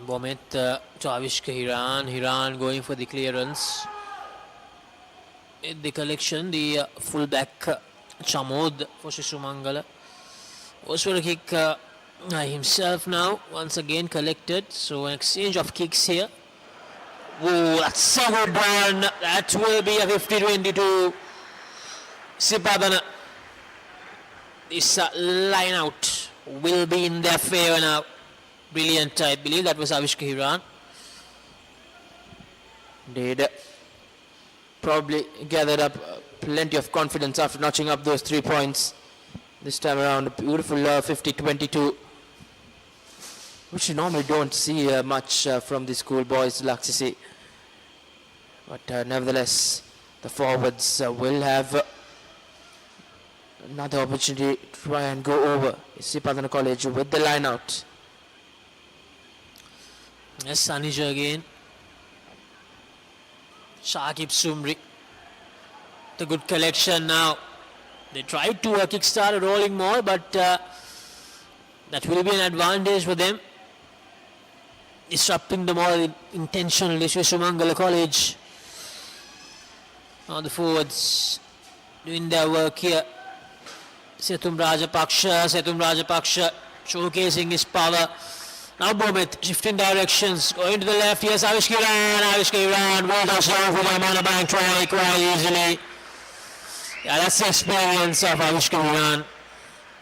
Bomet to Avishka Hiran. Hiran going for the clearance. In the collection, the fullback Chamod for Shri Sumangala. Was for a kick himself now. Once again collected. So an exchange of kicks here. Oh, that's so good one. That will be a 50-22. Isipathana. This line out will be in their favor now. Brilliant. I believe that was Avishka Hiran. Indeed. Probably gathered up plenty of confidence after notching up those 3 points. This time around, a beautiful 50-22. Which you normally don't see much from the schoolboys, Laksisi. But nevertheless, the forwards will have another opportunity to try and go over Isipathana College with the line out. Yes, Sanija again. Shakib Sumri. The good collection now. They tried to kickstart a rolling more, but that will be an advantage for them. Disrupting the more intentionally, Shri Sumangala College. Now the forwards doing their work here. Setum Rajapaksha showcasing his power. Now Bomet shifting directions, going to the left. Yes, Avishka Hiran, well touchdown for them on the bank, try quite easily. Yeah, that's the experience of Avishka Hiran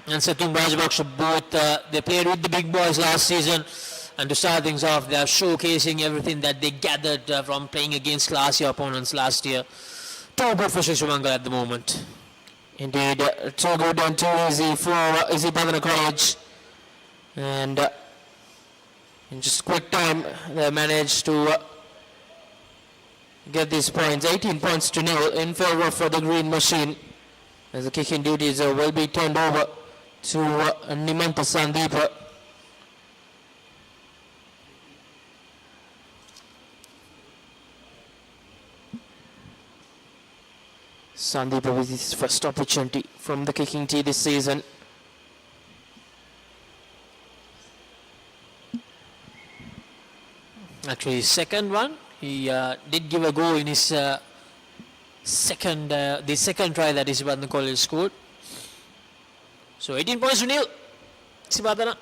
and Setum Rajapaksha both. They played with the big boys last season, and to start things off, they are showcasing everything that they gathered from playing against classy opponents last year. Too good for Shri Sumangala at the moment. Indeed, too good and too easy for Isipathana College. And in just quick time, they managed to get these points. 18 points to 0 in favor for the Green Machine. As the kicking duties will be turned over to Nimanta Sandeepa. Sandeepa with his first opportunity from the kicking tee this season. Actually, his second one, he did give a go in his the second try that Isipathana College scored. So 18 points to 0. Isipathana,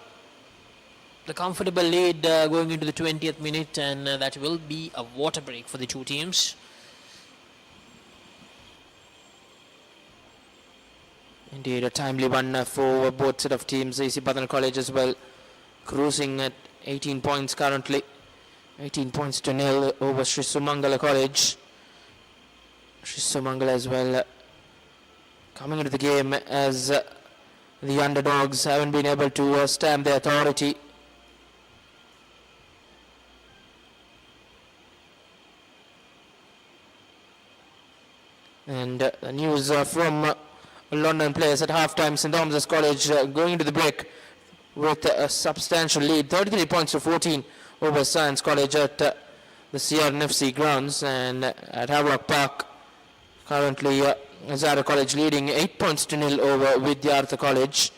the comfortable lead going into the 20th minute, and that will be a water break for the two teams. Indeed, a timely one for both set of teams. Isipathana College as well, cruising at 18 points currently. 18 points to 0 over Shri Sumangala College. Shri Sumangala as well coming into the game as the underdogs haven't been able to stamp their authority. And the news from London players at halftime. St. Thomas's College going into the break with a substantial lead, 33 points to 14 over Science College at the CRNFC grounds. And at Havelock Park, currently Zara College leading 8 points to 0 over Vidyartha College.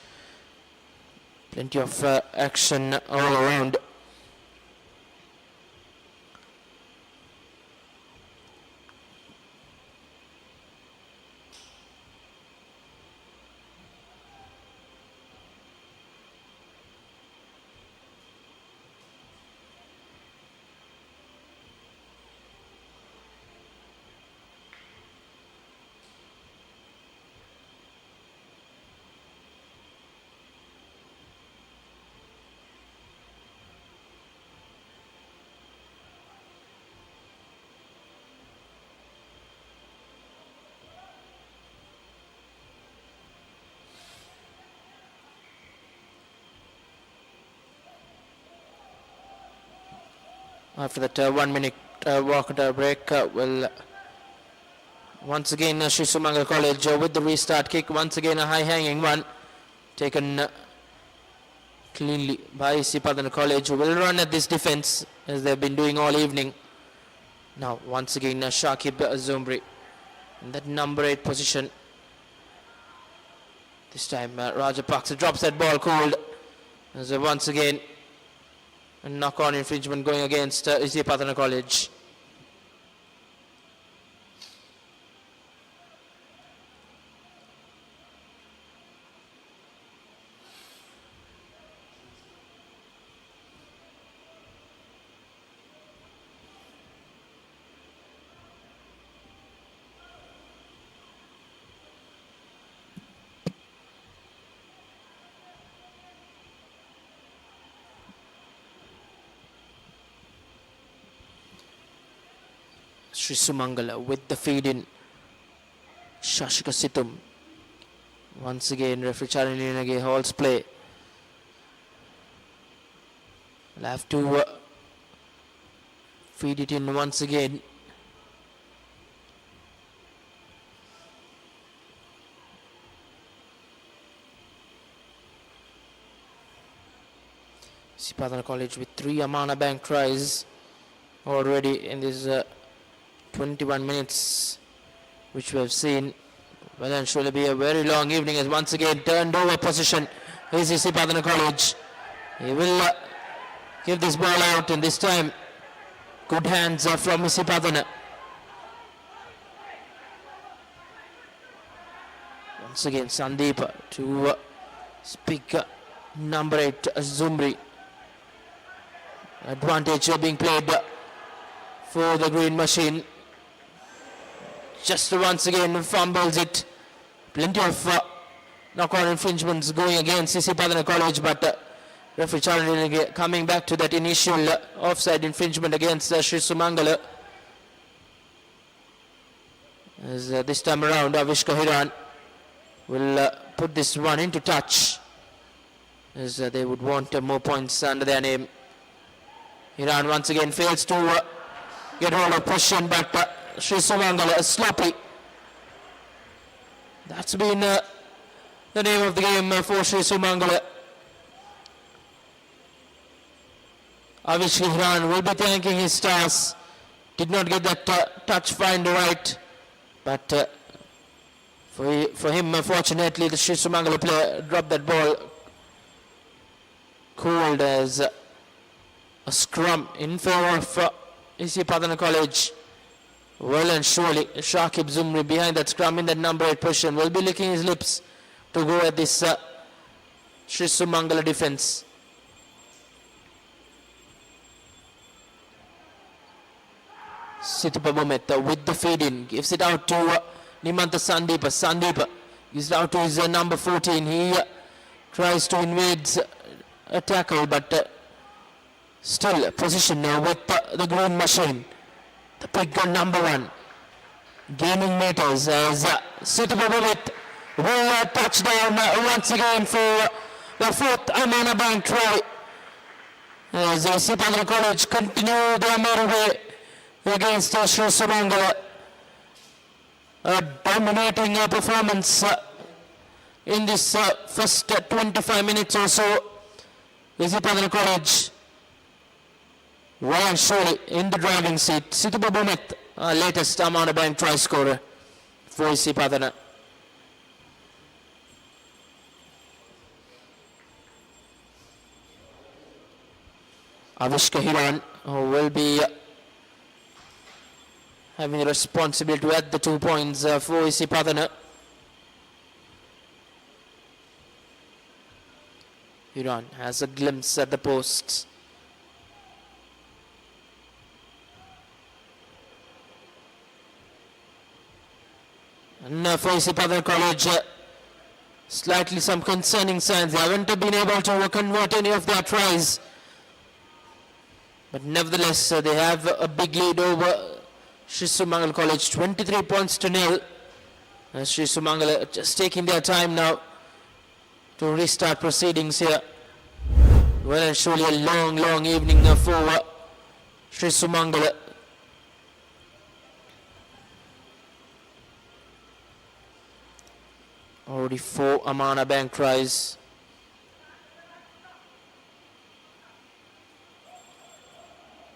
Plenty of action all around. After that 1 minute walkout break, will once again Shri Sumangala College with the restart kick. Once again a high hanging one taken cleanly by Isipathana College, who will run at this defense as they've been doing all evening. Now once again Shakib Zumbri in that number 8 position. This time Rajapaksa drops that ball cold. As once again a knock-on infringement going against Isipathana College. Shri Sumangala with the feed in. Shashika Situm. Once again, referee Charanilage halts play. We'll have to feed it in once again. Isipathana College with 3 Amana Bank tries already in this 21 minutes which we have seen. Well, and surely be a very long evening as once again turned over position is Isipathana College. He will give this ball out, and this time good hands from Isipathana. Once again Sandeep to speak number 8 Zumri. Advantage being played for the green machine. Just once again fumbles it. Plenty of knock-on infringements going against Isipathana College, but referee Charanilage coming back to that initial offside infringement against Shri Sumangala. As this time around Avishka Hiran will put this one into touch, as they would want more points under their name. Hiran once again fails to get hold of possession, but Shri Sumangala sloppy. That's been the name of the game for Shri Sumangala. Avishka Hiran will be thanking his stars. Did not get that touch find right, but for him, fortunately, the Shri Sumangala player dropped that ball cold as a scrum in favor of Isipathana College. Well and surely Shakib Zumri behind that scrum in that number 8 position will be licking his lips to go at this Shri Sumangala defense. Situpa Bometa with the feed in, gives it out to Nimanta Sandeepa. Sandeepa gives it out to his number 14. He tries to invade a tackle, but still position with the green machine. The pick gun number 1 gaining meters as Situpa Bometa will touch down once again for the 4th Amana Bank try, as Isipathana College continue their merry way against Shri Sumangala. A dominating performance in this first 25 minutes or so. Isipathana College well and surely in the driving seat. Situpa Bomet, latest Amana Bank try scorer for Isipathana. Avishka Hiran will be having a responsibility to add the 2 points for Isipathana. Hiran has a glimpse at the posts. And for Isipathana College, slightly some concerning signs. They haven't been able to convert any of their tries, but nevertheless they have a big lead over Shri Sumangala College, 23 points to nil. Shri Sumangala just taking their time now to restart proceedings here. Well and surely a long evening for Shri Sumangala. Already 4 Amana Bank tries.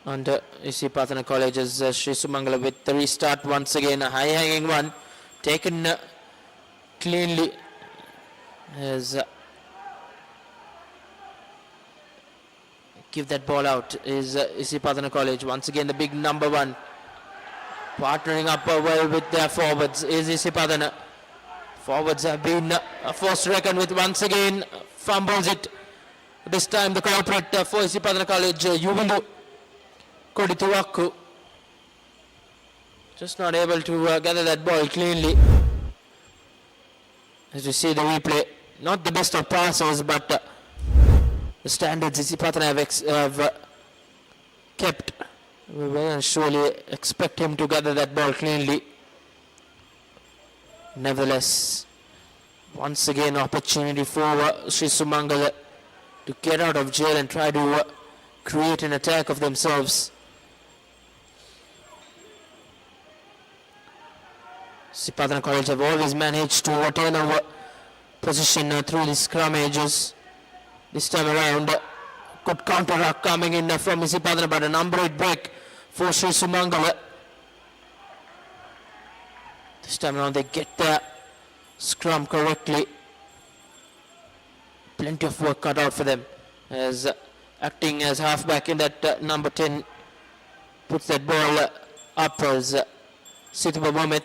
Under Isipathana College as Shri Sumangala with the restart once again. A high hanging one taken cleanly As give that ball out is Isipatana College. Once again, the big number one. Partnering up well with their forwards is Isipatana. Forwards have been forced to reckon with once again. Fumbles it. This time the culprit for Isipathana College, Yuvindu Kodituwaku. Just not able to gather that ball cleanly. As you see the replay, not the best of passes, but the standards Isipathana have kept. We will surely expect him to gather that ball cleanly. Nevertheless, once again opportunity for Shri Sumangala to get out of jail and try to create an attack of themselves. Isipathana College have always managed to turn over position through the scrummages. This time around, good counter coming in from Isipathana, but a number 8 break for Shri Sumangala. This time around they get the scrum correctly. Plenty of work cut out for them, as acting as halfback in that number 10 puts that ball up as Situba Mohamed.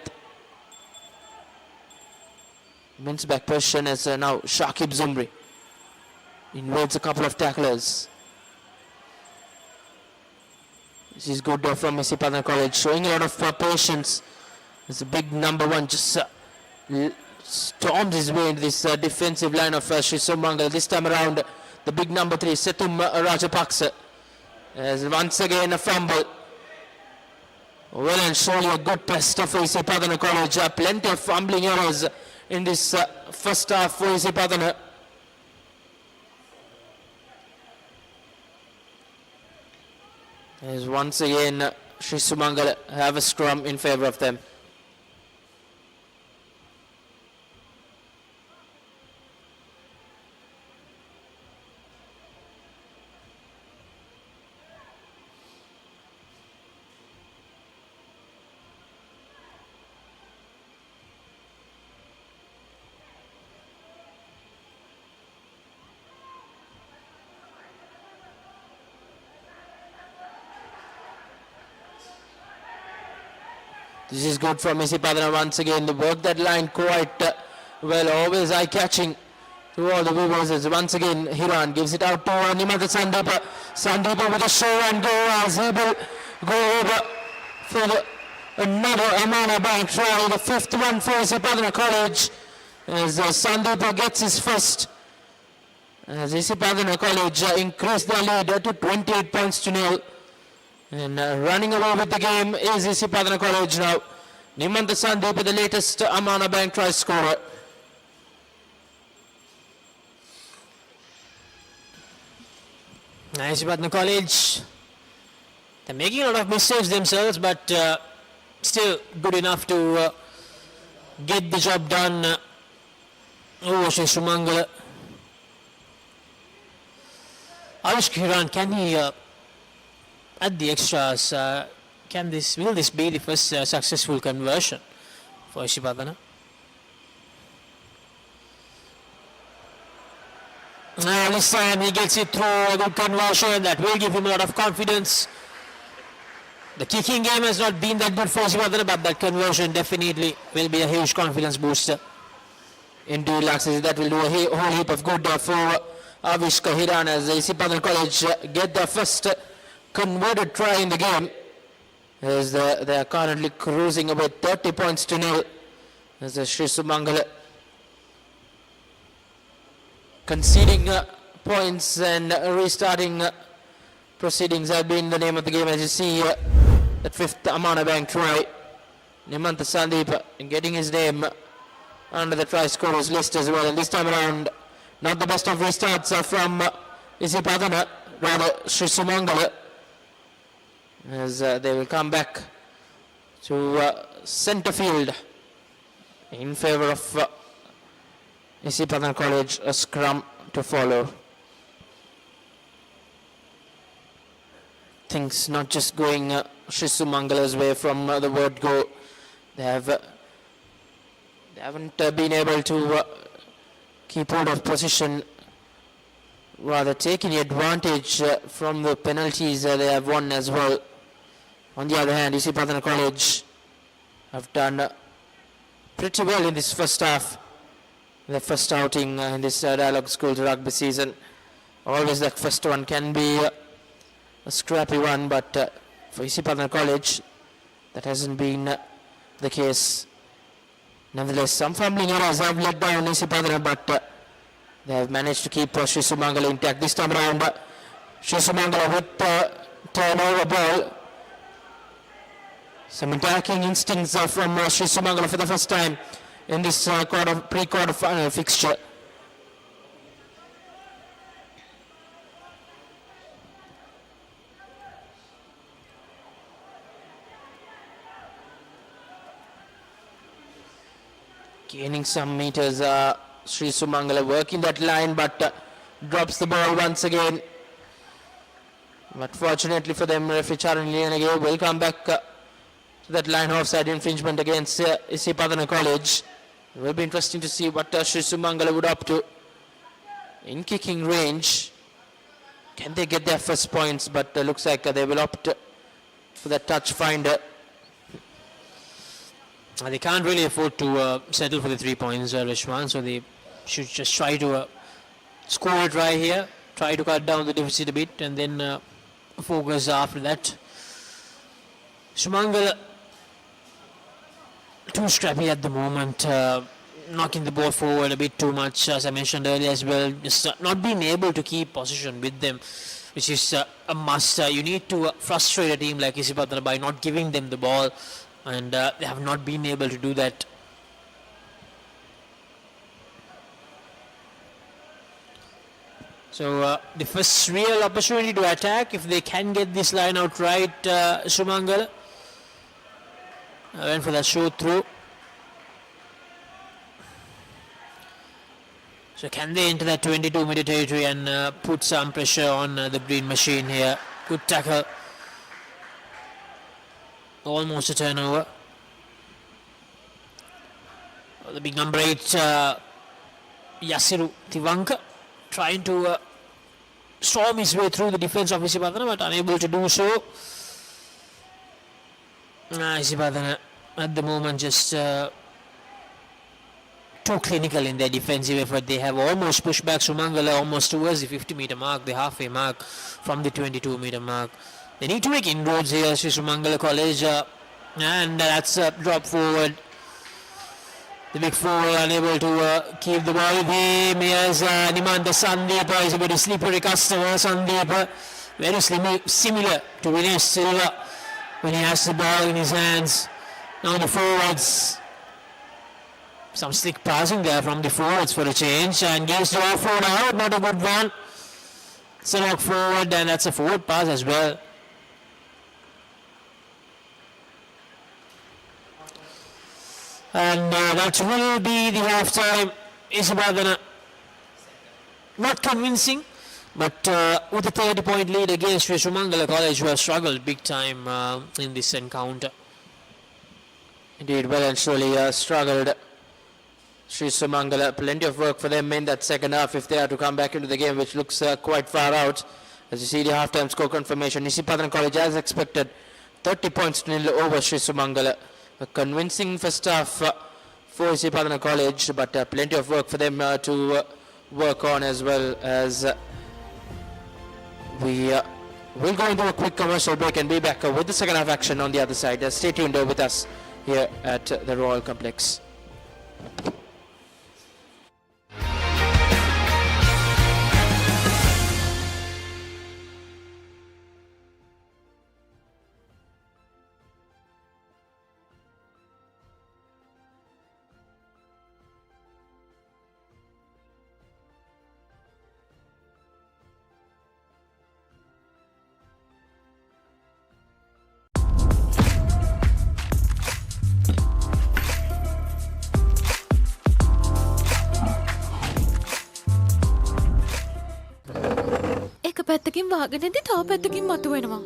Wins back position as now Shakib Zumri invades a couple of tacklers. This is good from Isipathana College, showing a lot of patience. It's a big number one, just storms his way into this defensive line of Shri Sumangala. This time around, the big number 3, Setum Rajapaksa. As once again a fumble. Well and surely a good test for Isipathana College. Plenty of fumbling errors in this first half for Isipathana. As once again Shri Sumangala have a scrum in favour of them. This is good from Isipathana once again. They work that line quite well, always eye-catching to all the viewers. Once again, Hiran gives it out to Nimata Sandeepa. Sandeepa with a show and go as he will go over for another Amana Bank try, the 5th one for Isipathana College, as Sandeepa gets his first. As Isipathana College increased their lead to 28 points to 0. And running away with the game is Isipathana College now. Nimanta Sandeep, the latest Amana Bank try scorer. Isipathana College, they're making a lot of mistakes themselves, but still good enough to get the job done over Shri Sumangala. Avish Kiran, can he at the extras, will this be the first successful conversion for Isipathana? This time he gets it through a good conversion that will give him a lot of confidence. The kicking game has not been that good for Isipathana, but that conversion definitely will be a huge confidence booster in Deluxe. That will do a whole heap of good for Avish Kahiran as Isipathana College get their first converted try in the game, as they are currently cruising about 30 points to 0 as the Shri Sumangala conceding points and restarting proceedings have been the name of the game. As you see that 5th Amana Bank try, Nimanta Sandeep getting his name under the try scorers list as well. And this time around, not the best of restarts from Isipathana, rather Shri Sumangala, as they will come back to centre field in favour of Isipathana College, a scrum to follow. Things not just going Shri Sumangala's way from the word go. They haven't been able to keep hold of position, rather taking advantage from the penalties they have won as well. On the other hand, Isipatana College have done pretty well in this first half. The first outing in this Dialog Schools rugby season. Always that first one can be a scrappy one, but for Isipatana College, that hasn't been the case. Nevertheless, some fumbling errors have led down Isipatana, but they have managed to keep Shri Sumangala intact this time around. Shri Sumangala with turnover ball. Some attacking instincts from Shri Sumangala for the first time in this pre-quarter final fixture. Gaining some meters, Shri Sumangala working that line, but drops the ball once again. But fortunately for them, referee Charan Lianage will come back to that line offside infringement against Isipathana College. It will be interesting to see what Shri Sumangala would opt to in kicking range. Can they get their first points? But looks like they will opt for that touch finder. They can't really afford to settle for the 3 points, Rishwan, so they should just try to score a try here, try to cut down the deficit a bit, and then focus after that. Sumangala too scrappy at the moment, knocking the ball forward a bit too much, as I mentioned earlier as well, just not being able to keep position with them, which is a must. You need to frustrate a team like Isipatana by not giving them the ball, and they have not been able to do that. So the first real opportunity to attack, if they can get this line out right, Sumangala went for that show through. So can they enter that 22-meter territory and put some pressure on the green machine here? Good tackle. Almost a turnover. The big number 8, Yasiru Tivanka, trying to storm his way through the defense of Isipatana, but unable to do so. Isipatana at the moment just too clinical in their defensive effort. They have almost pushed back Sumangala almost towards the 50-meter mark, the halfway mark from the 22-meter mark. They need to make inroads here, Shri Sumangala College, and that's a drop forward. The big forward unable to keep the ball with him. Here's Nimanda Sandeep, is a very slippery customer. Sandeep, very similar to Vinesh Silva when he has the ball in his hands. Now the forwards, some slick passing there from the forwards for a change, and gives the ball forward out, not a good one. It's a knock forward, and that's a forward pass as well. And that will be the half-time. Isipatana not convincing, but with a 30-point lead against Shri Sumangala College, who have struggled big time in this encounter. Indeed, well and surely struggled. Shri Sumangala, plenty of work for them in that second half if they are to come back into the game, which looks quite far out. As you see the half-time score confirmation, Isipatana College, as expected, 30 points to nil over Shri Sumangala. A convincing first half for Isipatana College, but plenty of work for them to work on, as well as we will go into a quick commercial break and be back with the second half action on the other side. Stay tuned with us here at the Royal Complex. පැත්තකින් වාගෙනදී තව පැත්තකින් මතුවෙනවා.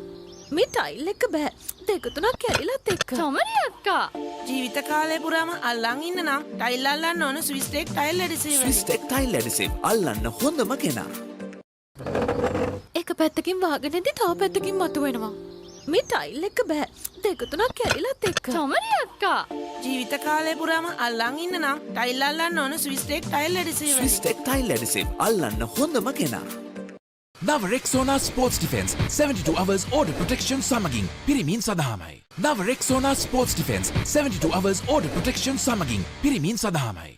මේ tile එක බෑ. දෙක තුනක් කැඩිලත් එක්ක. චොමරි අක්කා. ජීවිත කාලය පුරාම අල්ලන් ඉන්න නම් ටයිල් අල්ලන්න ඕන Swisstek tile adhesive. Swisstek tile adhesive අල්ලන්න හොඳම කෙනා. එක පැත්තකින් වහගෙනදී තව පැත්තකින් මතුවෙනවා. මේ ටයිල් එක බෑ. දෙක තුනක් කැඩිලත් එක්ක. තමරි අක්කා. ජීවිත කාලය පුරාම අල්ලන් ඉන්න නම් ටයිල් අල්ලන්න ඕන Swisstek tile adhesive. Swisstek tile adhesive අල්ලන්න හොඳම කෙනා. නව Rexona sports defence 72 hours order protection සමගින් පිරිමින් සඳහාමයි. නව Rexona sports defence 72 hours order protection සමගින් පිරිමින් සඳහාමයි.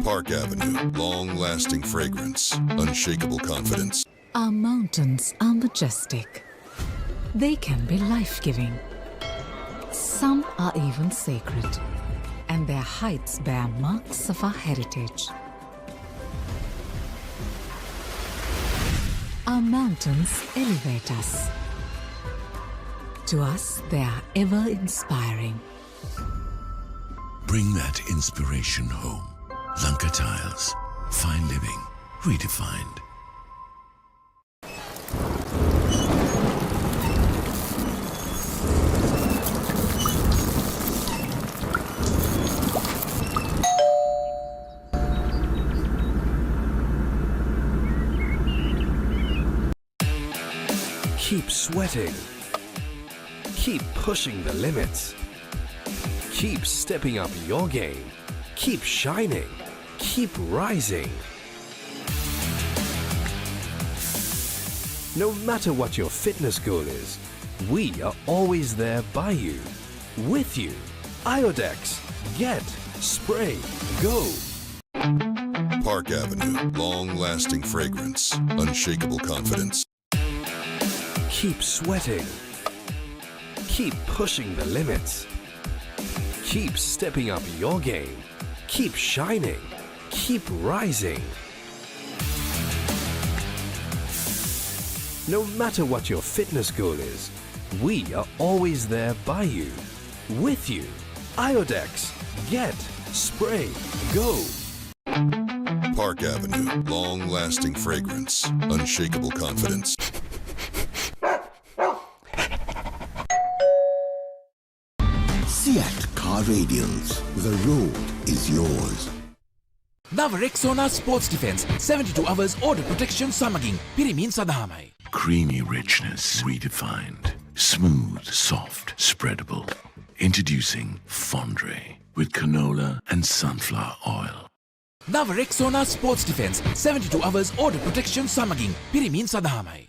Park Avenue, long-lasting fragrance, unshakable confidence. Our mountains are majestic. They can be life-giving. Some are even sacred, and their heights bear marks of our heritage. Our mountains elevate us. To us, they are ever inspiring. Bring that inspiration home. Lanka Tiles. Fine living. Redefined. Keep sweating. Keep pushing the limits. Keep stepping up your game. Keep shining. Keep rising. No matter what your fitness goal is, we are always there by you, with you. Iodex. Get, spray, go. Park Avenue, long-lasting fragrance, unshakable confidence. Keep sweating. Keep pushing the limits. Keep stepping up your game. Keep shining. Keep rising. No matter what your fitness goal is, we are always there by you, with you. Iodex. Get, spray, go. Park Avenue, long-lasting fragrance, unshakable confidence. Seat Car Radials. The road is yours. නව Rexona sports defence 72 hours order protection සමගින් පිරිමින් සඳහාමයි. Creamy richness redefined. Smooth, soft, spreadable. Introducing Fondre with canola and sunflower oil. නව Rexona sports defence 72 hours order protection සමගින් පිරිමින් සඳහාමයි.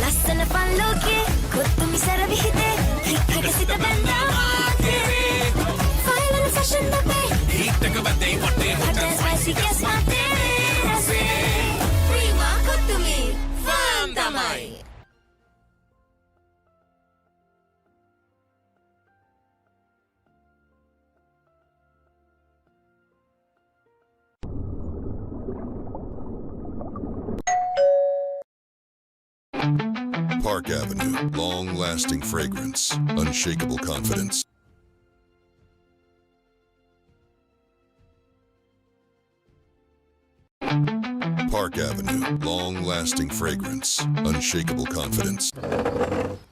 ලස්සන පල්ලෝකේ කොත්තුමි සැර විහිදේ හික්කක සිත බැන්දා final fashion අපේ හික්කක බැදේ වටේ හොටල් ස්පයිසි ගස් මාතේ රසේ ප්‍රීමා කොත්තුමි ෆාම් තමයි. Park Avenue, long-lasting fragrance, unshakable confidence. Park Avenue, long-lasting fragrance, unshakable confidence.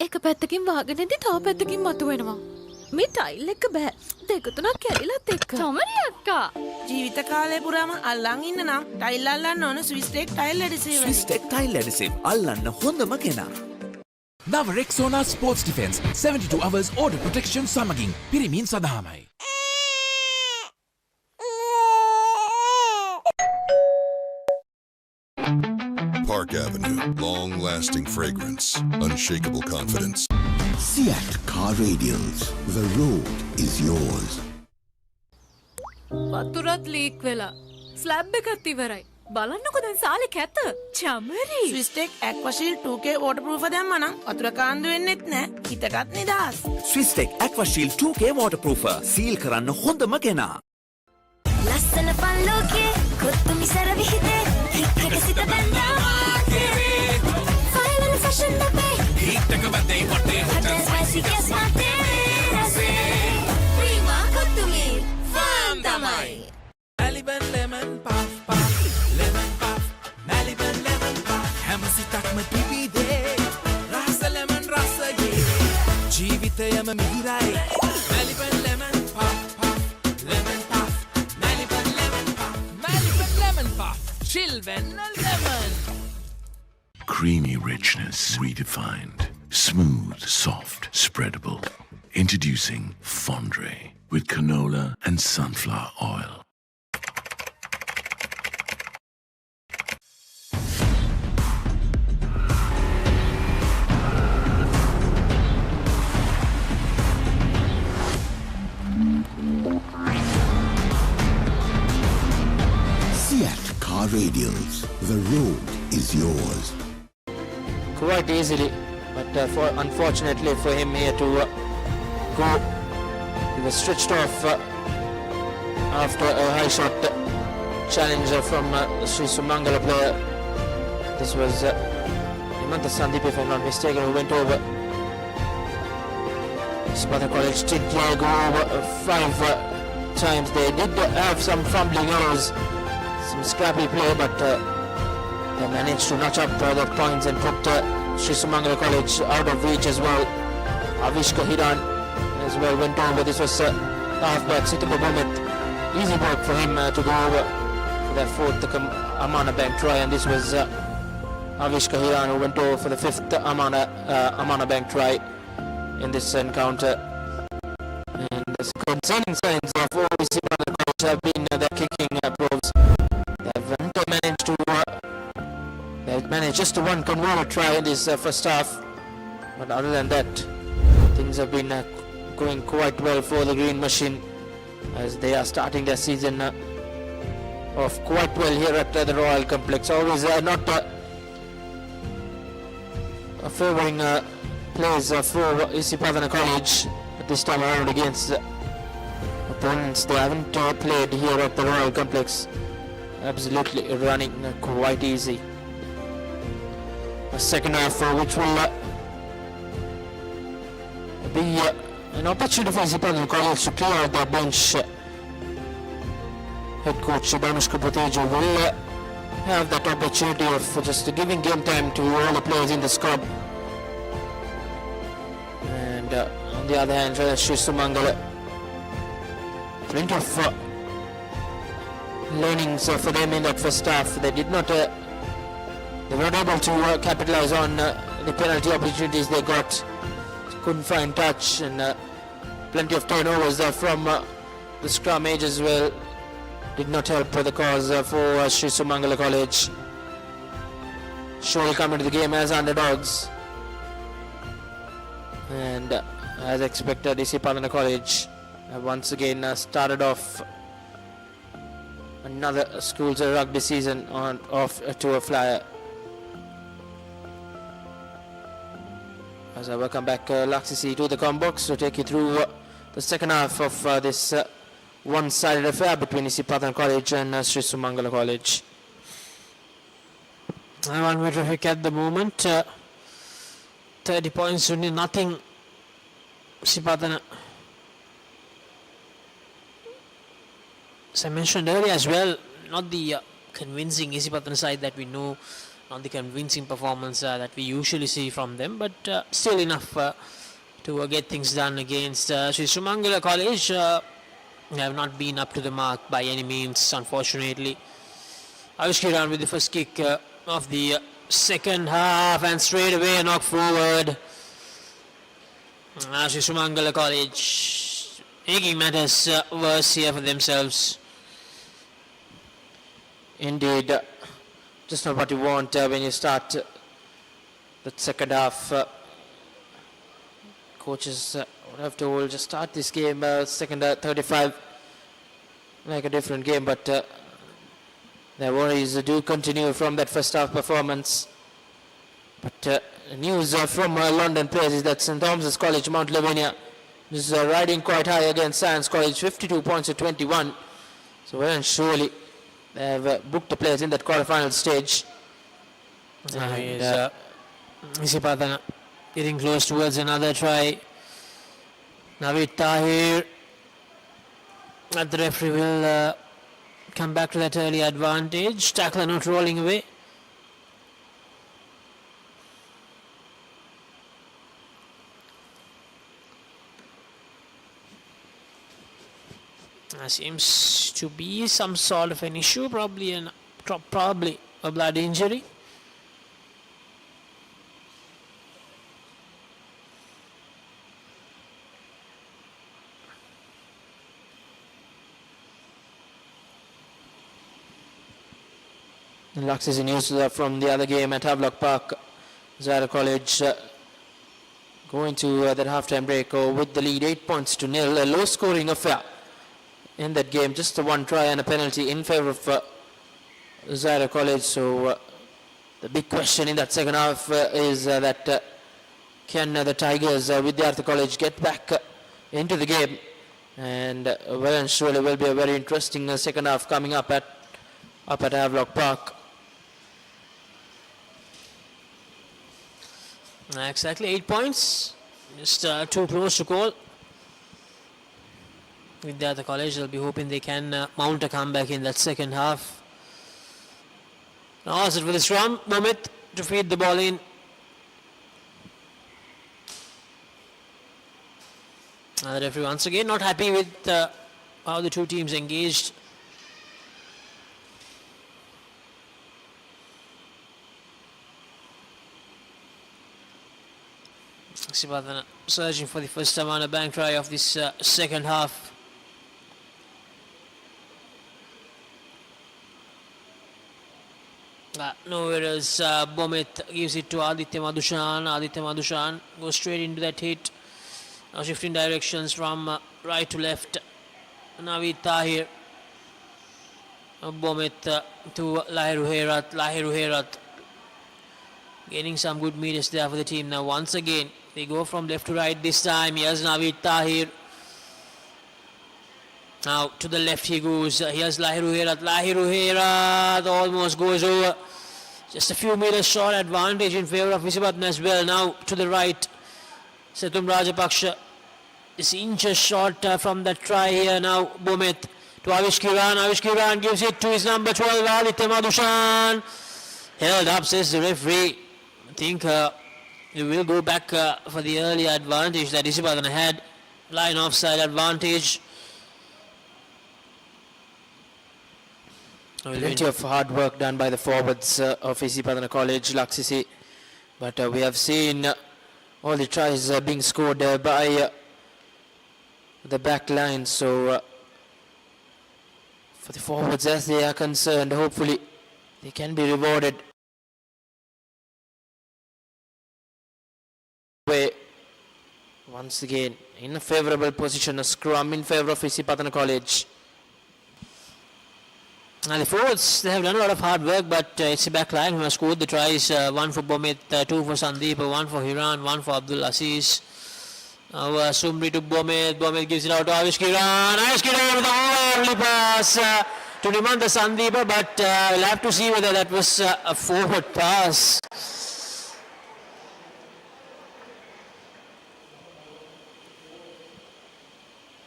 එක පැත්තකින් වාගෙනදී තව පැත්තකින් මතුවෙනවා. මේ ටයිල් එක බෑ. දෙක තුනක් කැඩිලත් එක්ක. චොමරි අක්කා. ජීවිත කාලය පුරාම අල්ලන් ඉන්න නම් ටයිල් අල්ලන්න ඕන Swisstek tile adhesive. Swisstek tile adhesive අල්ලන්න හොඳම කෙනා. නව Rexona sports defence 72 hours order protection සමගින් පිරිමින් සඳහාමයි. Park Avenue, long-lasting fragrance, unshakable confidence. Seat car radials. The road is yours. වතුරත් ලීක් වෙලා. ස්ලැබ් එකත් ඉවරයි. බලන්නකො දැන් සාලේ කැත. Chamari. Swisstek Aquashield 2K waterproof දැම්මා නම් වතුර කාන්දු වෙන්නෙත් නෑ. හිතටත් නිදහස්. Swiss tech Aquashield 2K waterproofer සීල් කරන්න හොඳම කෙනා. ලස්සන පල්ලෝකේ කොත්තු මිසර විහිදේ හික්කක සිත බැඳා ෆයිනල් ෆැෂන් අපේ හිටක බදේ වටේ හොටල් ස්පයිසි කැස් මාතේ රසේ ප්‍රීමා කොත්තුමි ෆාම් තමයි Maliban lemon puff puff lemon puff Maliban lemon puff හැම සිතක්ම පිපිදේ රස lemon රසයේ ජීවිතයම මිහිරයි Maliban lemon puff puff lemon puff Maliban lemon puff Maliban lemon puff chilven lemon Creamy richness redefined. Smooth, soft, spreadable. Introducing Fondre with canola and sunflower oil. Seat car radials. The road is yours. Quite easily, but unfortunately for him here to go, he was stretched off after a high shot challenge from Shri Sumangala player. This was Himanta Sandeep, if I'm not mistaken, who went over. Isipatana College did go over 5 times. They did have some fumbling errors, some scrappy play, but they managed to notch up the points and put Shri Sumangala College out of reach as well. Avishka Hiran as well went over. This was halfback Situpa Bhagat. Easy work for him to go over for that 4th Amana Bank try, and this was Avishka Hiran who went over for the 5th Amana Bank try in this encounter. And the concerning signs of all Isipatana College have been their kicking proves. They haven't managed to They've managed just one converted try in this first half, but other than that, things have been going quite well for the Green Machine as they are starting their season off quite well here at the Royal Complex. Always not favouring plays for Isipathana College, but this time around against opponents they haven't played here at the Royal Complex. Absolutely running quite easy. A second half which will be an opportunity for Isipatana College to clear out their bench. Head coach Banushka Pateja will have that opportunity of just giving game time to all the players in the squad. And on the other hand, Shri Sumangala, plenty of learnings for them in that first half. They did not they were not able to capitalize on the penalty opportunities they got. Couldn't find touch, and plenty of turnovers from the scrummage as well. Did not help the cause for Shri Sumangala College. Surely come into the game as underdogs. And as expected, Isipatana College once again started off another school's rugby season off to a flyer. As I welcome back Laksisi to the combox to take you through the second half of this one-sided affair between Isipatana College and Shri Sumangala College. I want me to look at the moment. 30 points to nothing. Isipatana. As I mentioned earlier as well, not the convincing Isipatana side that we know, not the convincing performance that we usually see from them, but still enough to get things done against Shri Sumangala College. They have not been up to the mark by any means, unfortunately. Avishkiran with the first kick of the second half, and straight away a knock forward. Shri Sumangala College making matters worse here for themselves. Indeed, just not what you want when you start the second half. Coaches would have told just start this game second 35 like a different game, but their worries do continue from that first half performance. But news from London players is that St Thomas's College, Mount Lavinia, is riding quite high against Science College, 52 points to 21. So well and surely they have booked the players in that quarterfinal stage. Isipathana getting close towards another try. Naveed Tahir, but the referee will come back to that early advantage. Tackler not rolling away. There seems to be some sort of an issue, probably a blood injury. Lux is news from the other game at Havelock Park. Zara College going to that halftime break with the lead 8 points to nil. A low scoring affair in that game, just a one try and a penalty in favor of Zara College. So the big question in that second half is that can the Tigers with the Arthur College get back into the game? And well and surely will be a very interesting second half coming up at Havelock Park. Exactly 8 points, just too close to call. With the other college, they'll be hoping they can mount a comeback in that second half. Now it with the scrum, Momit to feed the ball in. The referee once again not happy with how the two teams engaged. Isipathana searching for the first time on a bank try of this second half. No errors. Bomit gives it to Aditya Madhushan. Aditya Madhushan goes straight into that hit. Now shifting directions from right to left. Naveed Tahir. Bomit to Lahiru Herat. Lahiru Herat gaining some good meters there for the team. Now once again they go from left to right this time. Here's Naveed Tahir. Now to the left he goes. Here's Lahiru Herat. Lahiru Herat almost goes over. Just a few meters short advantage in favor of Isipatana as well. Now to the right. Setum Rajapaksha is inches short from that try here. Now Bomit to Avishkiran. Avishkiran gives it to his number 12, Aditya Madhushan. Held up, says the referee. I think we will go back for the early advantage that Isipatana had. Line offside advantage. Plenty of hard work done by the forwards of Isipathana College, Laksisi. But we have seen all the tries being scored by the back line. So for the forwards as they are concerned, hopefully they can be rewarded. Once again in a favorable position, a scrum in favor of Isipathana College. The forwards, they have done a lot of hard work, but it's the back line who has scored the tries. One for Bomit, two for Sandeep, one for Hiran, one for Abdul Aziz. Now Sumri to Bomit. Bomit gives it out to Avishkiran. Avishkiran with a lovely pass to Nimanda Sandeep, but we'll have to see whether that was a forward pass.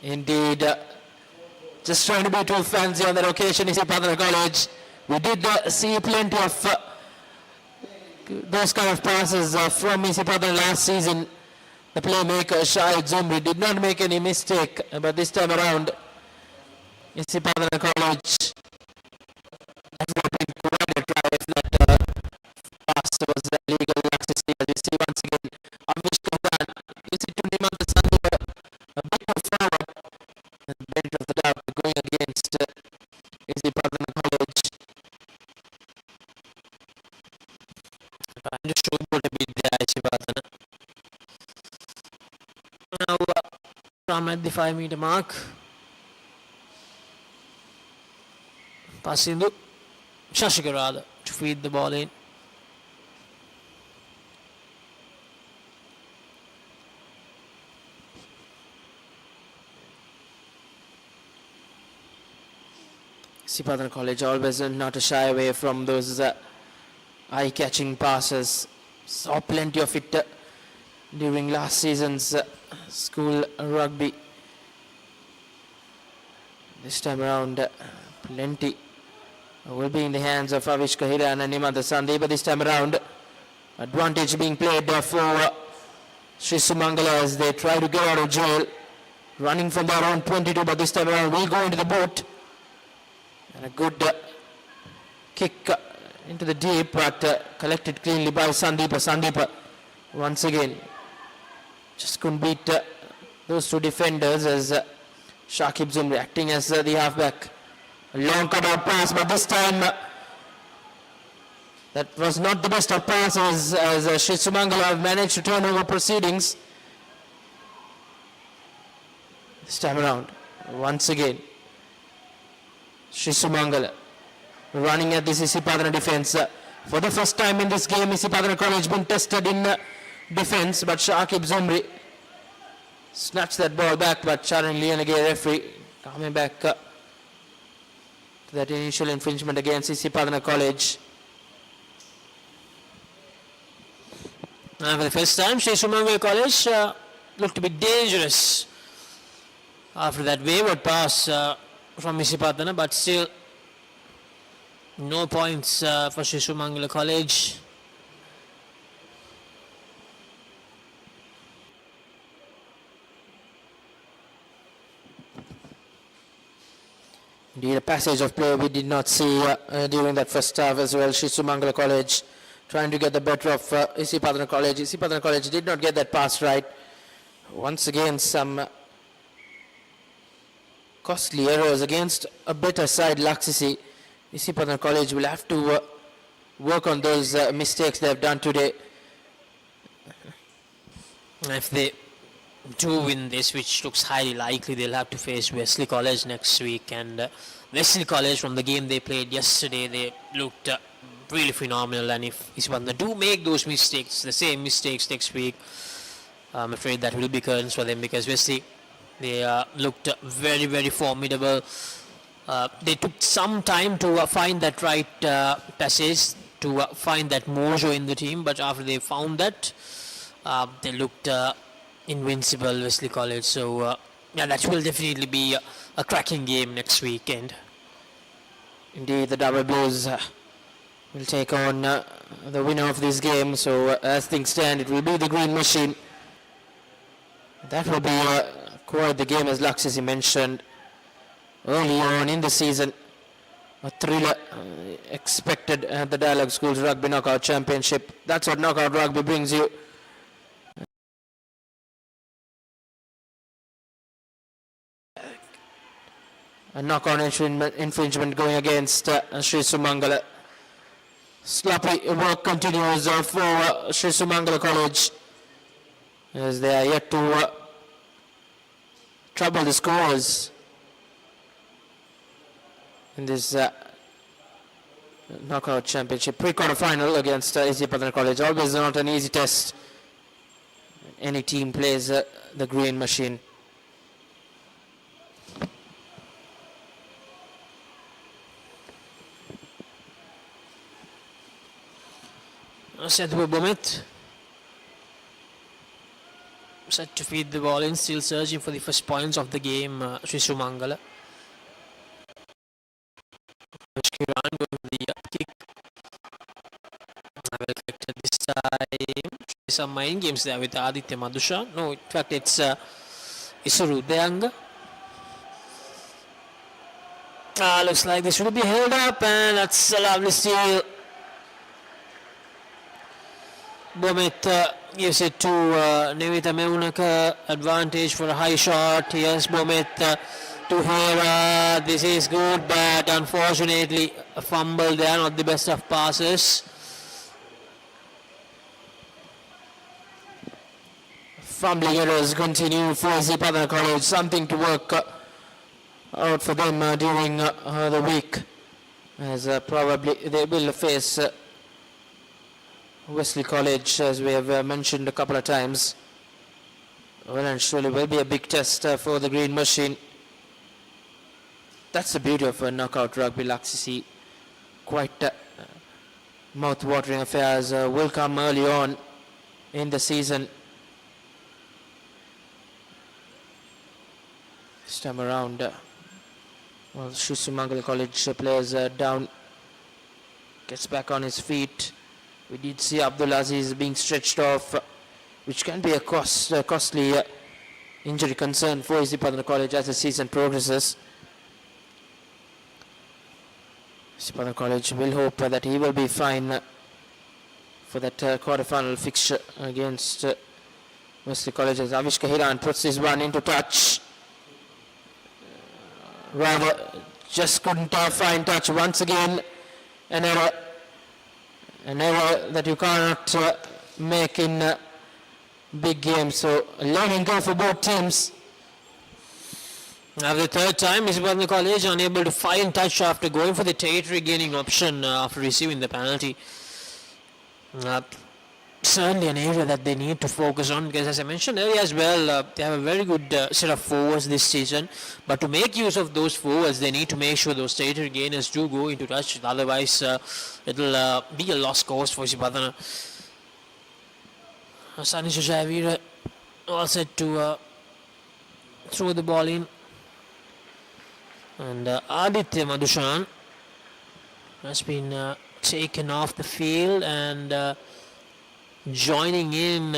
Indeed. Just trying to be too fancy on that occasion, Isipathana College. we did see plenty of those kind of passes from Isipatana last season. The playmaker Shri Sumangala did not make any mistake, but this time around Isipatana College has not been quite a try if that pass was legal. As you see once again, Avish Kaudan, you see to Nimanta Sandipa, a bit more forward, and the benefit of the doubt going against Isipatana College. Trying to show what a bit there, Isipatana. Now, from at the 5-meter mark, passing to Shashikarada to feed the ball in. Isipatana College always not to shy away from those eye-catching passes. Saw plenty of it during last season's school rugby. This time around, plenty will be in the hands of Avish Kahira and Nimanta Sandeep. But this time around, advantage being played for Shri Sumangala as they try to get out of jail. Running from their own 22, but this time around will go into the boot. And a good kick into the deep, but collected cleanly by Sandeepa. Sandeepa once again just couldn't beat those two defenders as Shakib Zumri acting as the halfback. A long cutout pass, but this time that was not the best of passes as Shri Sumangala have managed to turn over proceedings. This time around, once again, Shri Sumangala running at this Isipatana defense. For the first time in this game, Isipatana College been tested in defense, but Shakib Zumri snatched that ball back, but Charan Lianagay referee coming back to that initial infringement against Isipatana College. And for the first time, Shri Sumangala College looked to be dangerous after that wayward pass from Isipatana, but still no points for Shri Sumangala College. Indeed, a passage of play we did not see during that first half as well. Shri Sumangala College trying to get the better of Isipatana College. Isipatana College did not get that pass right. Once again, some costly errors against a better side, Laksisi. Isipatana College will have to work on those mistakes they have done today. If they do win this, which looks highly likely, they'll have to face Wesley College next week. And Wesley College, from the game they played yesterday, they looked really phenomenal. And if Isipatana do make those mistakes, the same mistakes next week, I'm afraid that will be curtains for them, because Wesley, they looked very, very formidable. They took some time to find that right passage, to find that mojo in the team, but after they found that, they looked invincible, Wesley College. So yeah, that will definitely be a cracking game next weekend. Indeed, the Double Blues will take on the winner of this game. So as things stand, it will be the Green Machine. That will be quite the game, as Laksisi mentioned early on in the season. A thriller expected at the Dialog Schools Rugby Knockout Championship. That's what Knockout Rugby brings you. A knock-on infringement going against Shri Sumangala. Sloppy work continues for Shri Sumangala College, as they are yet to trouble the scores in this knockout championship pre-quarter final against Isipatana College. Always not an easy test. Any team plays the Green Machine. Sadhu Bomet set to feed the ball in, still searching for the first points of the game. Shri Sumangala. Kiran going for the kick. Well collected this time. Some mind games there with Aditya Madushan. No, in fact it's Isuru Deanga. Looks like this will be held up, and that's a lovely steal. Bomit gives it to Nevita Meunaka. Advantage for a high shot. Yes, Bomit to Hera. This is good, but unfortunately a fumble there, not the best of passes. Fumbling errors continue for Isipathana College. Something to work out for them during the week, as probably they will face Wesley College, as we have mentioned a couple of times. Well, and surely will be a big test for the Green Machine. That's the beauty of knockout rugby, Laksisi. Quite mouth-watering affairs will come early on in the season. This time around, well, Shri Sumangala College players down, gets back on his feet. We did see Abdul Aziz being stretched off, which can be a costly injury concern for Isipatana College as the season progresses. Isipatana College will hope that he will be fine for that quarter-final fixture against Wesley College, as Avishka Hiran puts this one into touch. Rather, just couldn't find touch once again. An error that you cannot make in big games. So, learning goal for both teams. Now the third time, Isipatana College unable to find touch after going for the territory gaining option after receiving the penalty. Certainly an area that they need to focus on, because as I mentioned earlier as well, they have a very good set of forwards this season, but to make use of those forwards they need to make sure those territory gainers do go into touch, otherwise it'll be a lost cause for Isipatana. Sanisha Javira all set to throw the ball in, and Aditya Madushan has been taken off the field, and joining in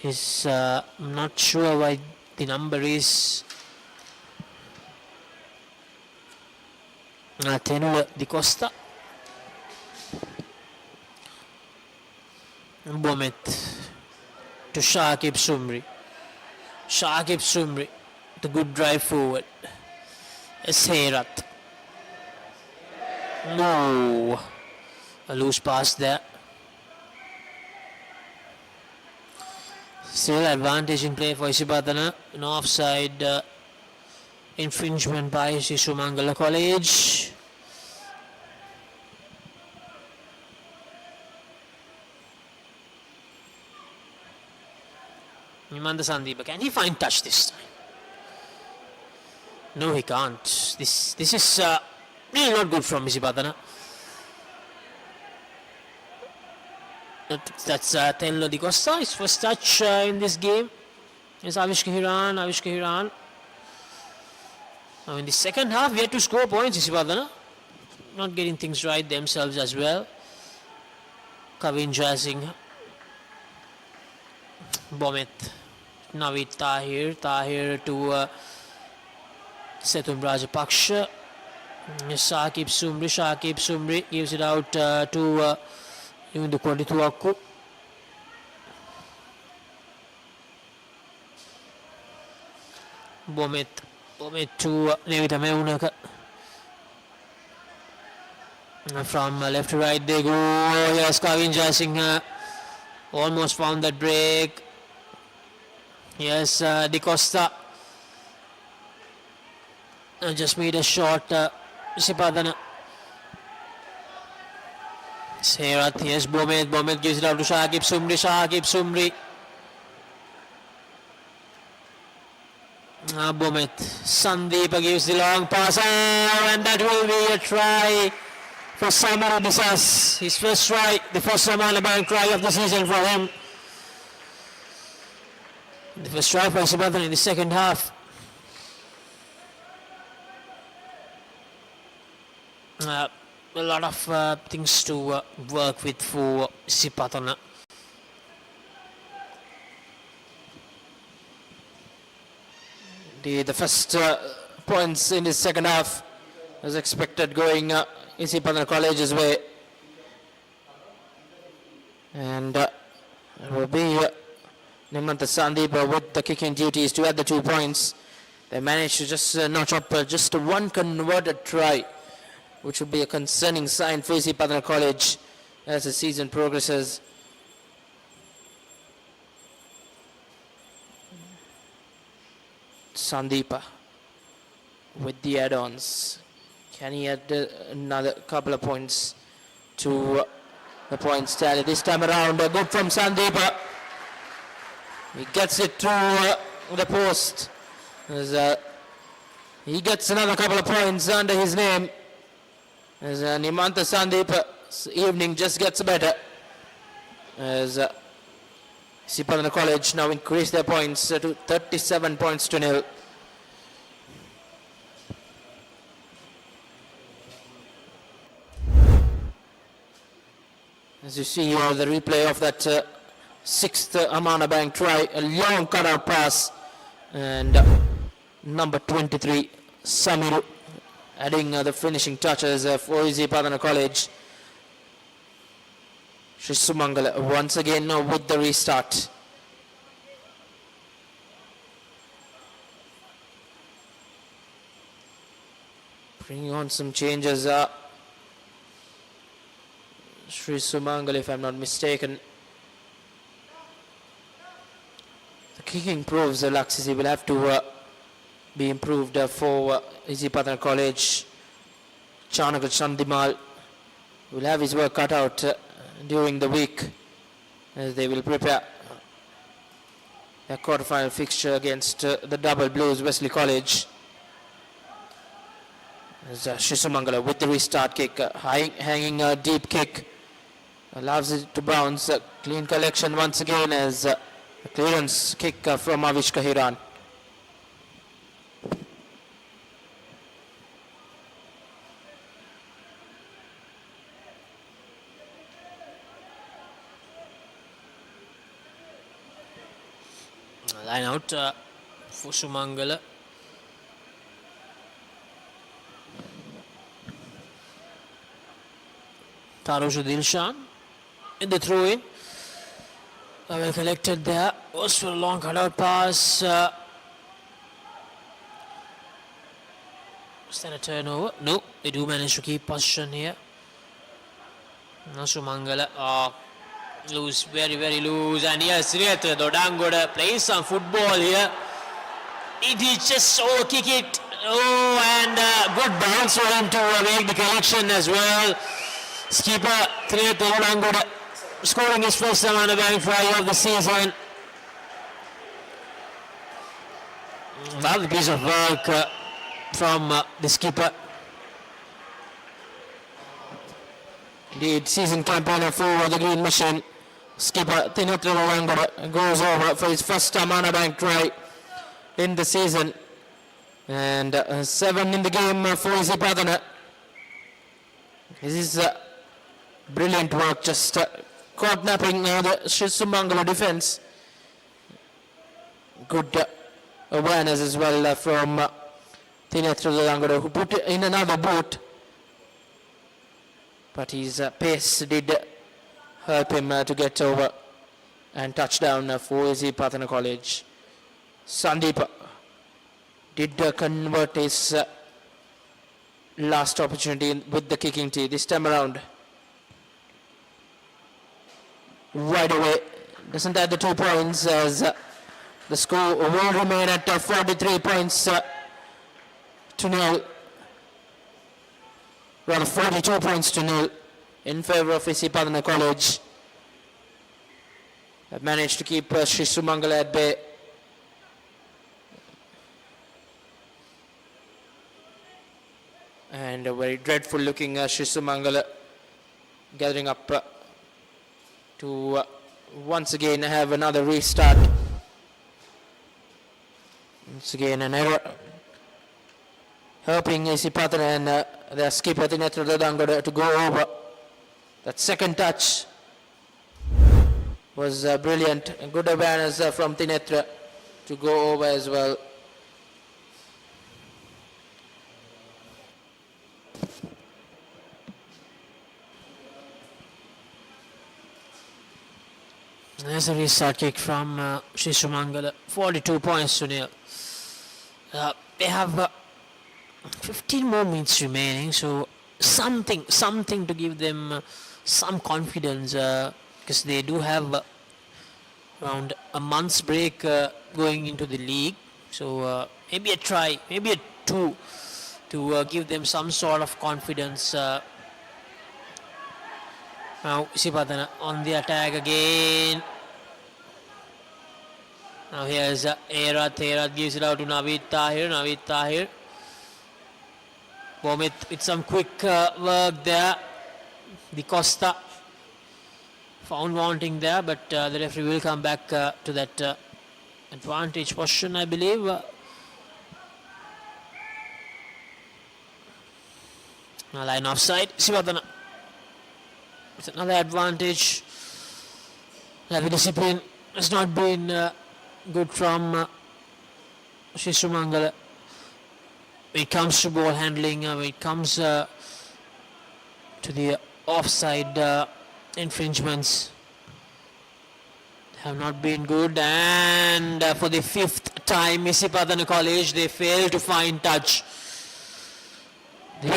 is I'm not sure why the number is Tenua Di Costa. Bomet to Shakib Sumri. Shakib Sumri, the good drive forward. Seirat. No, a loose pass there. Still advantage in play for Isipatana. An offside infringement by Shri Sumangala College. Nimanda Sandeepa, can he find touch this time? No, he can't. This is really not good from Isipatana. That's Tenlo Di Costa. His first touch in this game is Avishka Hiran. Now in the second half, we had to score points, Isipatana. Not getting things right themselves as well. Kavin Jasing. Bomet. Navid Tahir to Setum Rajapaksha. Shakib Sumri gives it out to even the Kodituaku. Bomet to Nevita Meunaka. From left to right they go. Yes, Kavin Jasing almost found that break. Yes, Di Costa just made a shot. Isipatana. Seirat, yes, Bomet gives it out to Shakib Sumri. Bomet. Sandeepa gives the long pass, and that will be a try for Samara Disas. His first try, the first Samalaban try of the season for him. The first try for Isipatana in the second half. a lot of things to work with for Isipatana. The first points in the second half as expected going Isipatana College's way. And it will be Nimanta Sandeep with the kicking duties to add the 2 points. They managed to just notch up just one converted try, which would be a concerning sign for Isipatana College as the season progresses. Sandeepa with the add-ons. Can he add another couple of points to the points tally? This time around, good from Sandeepa. He gets it to the post. As, he gets another couple of points under his name. As Nimanta Sandeepa's evening just gets better. As Isipatana College now increase their points to 37 points to 0. As you see here, the replay of that sixth Amana Bank try, a long cutout pass, and number 23, Samiru, adding the finishing touches for Isipatana College. Shri Sumangala once again with the restart. Bringing on some changes. Shri Sumangala, if I'm not mistaken. The kicking proves Laksisi will have to be improved for Isipatana College. Chanaka Chandimal will have his work cut out during the week as they will prepare their quarterfinal fixture against the Double Blues Wesley College. As Shri Sumangala with the restart kick, hanging a deep kick, allows it to bounce. Clean collection once again as a clearance kick from Avishka Hiran. Line out for Sumangala. Tarusha Dilshan in the throw in. Well collected there. Was for a long cutout pass. Was that a turnover? No, they do manage to keep possession here. Now Sumangala loose, very, very loose. And yes, Sriyat Dodangoda plays some football here. Did he just kick it? Oh, and good bounce for him to make the collection as well. Skipper Sriyat Dodangoda scoring his first Amana Bank try of the season. Lovely piece of work from the skipper. Indeed, season campaigner for the Green Mission. Skipper Tinatra Langora goes over for his first Amana Bank try in the season. And 7 in the game for Isipatana. This is brilliant work, just caught-napping the Shri Sumangala defense. Good awareness as well from Tinatra Langora, who put in another boot. But his pace did help him to get over and touchdown for Isipatana College. Sandeep did convert his last opportunity with the kicking tee this time around. Right away, doesn't add the 2 points as the score will remain at 43 points to 0. Rather 42 points to 0 in favor of Isipatana College. Have managed to keep Shri Sumangala at bay. And a very dreadful looking Shri Sumangala gathering up to once again have another restart. Once again an error helping Isipatana and their skipper Thinetra Dodangoda to go over. That second touch was brilliant. A good awareness from Thinetra to go over as well. There's a restart kick from Shri Sumangala. 42 points to nil. They have 15 more minutes remaining, so something to give them some confidence, because they do have around a month's break going into the league. So maybe a try, maybe a two to give them some sort of confidence. Now Isipatana on the attack again. Now here's Erath. Erath gives it out to Naveed Tahir. Naveed Tahir. Bomit with some quick work there. Di Costa found wanting there, but the referee will come back to that advantage position, I believe. Now line offside. Isipatana with another advantage. Heavy discipline has not been good from Shri Sumangala. When it comes to ball handling, when it comes to the offside infringements, have not been good. And for the fifth time, Isipathana College, they fail to find touch. This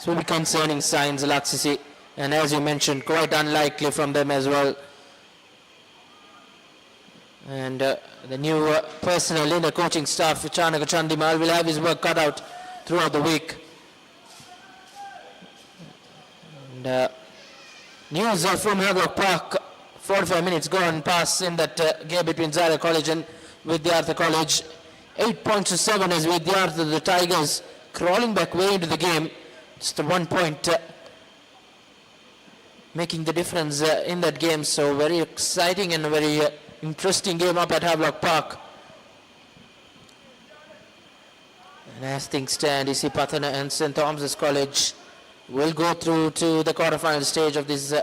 will be concerning signs, Laksisi, and as you mentioned, quite unlikely from them as well. And the new personnel in the coaching staff, Chanaka Chandimal, will have his work cut out throughout the week. And news from Havelock Park, 45 minutes gone past in that game between Zara College and Vidyartha College. 8 points to 7 as Vidyartha, the Tigers, crawling back way into the game. Just a 1 point making the difference in that game. So very exciting and very interesting game up at Havelock Park. And as things stand, Isipathana and St. Thomas's College will go through to the quarterfinal stage of this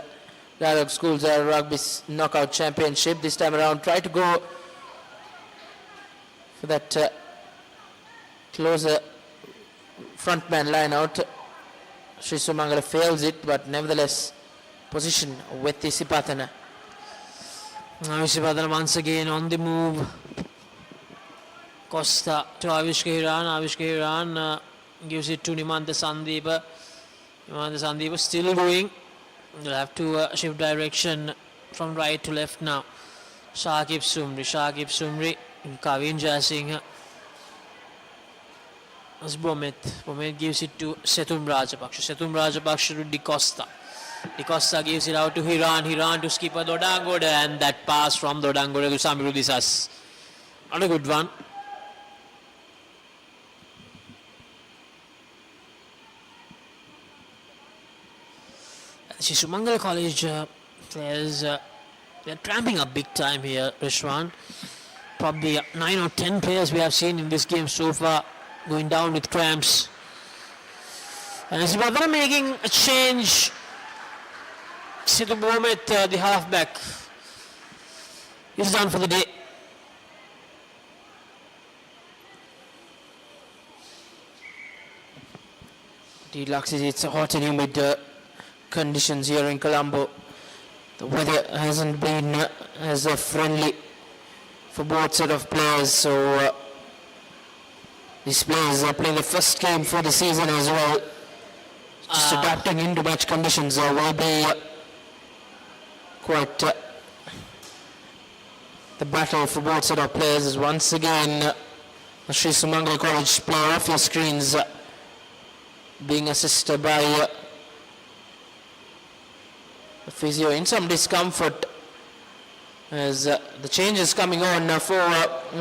Dialog Schools Rugby Knockout Championship. This time around, try to go for that closer frontman line out. Shri Sumangala fails it, but nevertheless position with Isipathana. Now Isipatana once again on the move. Costa to Avishka Hiran. Avishka Hiran gives it to Nimanta Sandeepa. Nimanta Sandeepa still going. They'll have to shift direction from right to left now. Shakib Sumri. Shakib Sumri. Kavin Jasingh. As Bomit. Bomit gives it to Setum Rajapaksha. Setum Rajapaksha to Di Costa. Di Costa gives it out to Hiran. Hiran to skipper Dodangoda. And that pass from Dodangoda to Samiru Disas. Not a good one. Shri Sumangala College players, they're tramping up big time here, Rishwan. Probably 9 or 10 players we have seen in this game so far going down with cramps. And Isipatana making a change. Situ Bomet, the halfback, is done for the day. It's hot and humid conditions here in Colombo. The weather hasn't been as friendly for both set of players, so these players are playing the first game for the season as well. Just adapting into match conditions will be quite the battle for both set of players. Is once again the Shri Sumangala College player off your screens, being assisted by the physio in some discomfort as the changes coming on for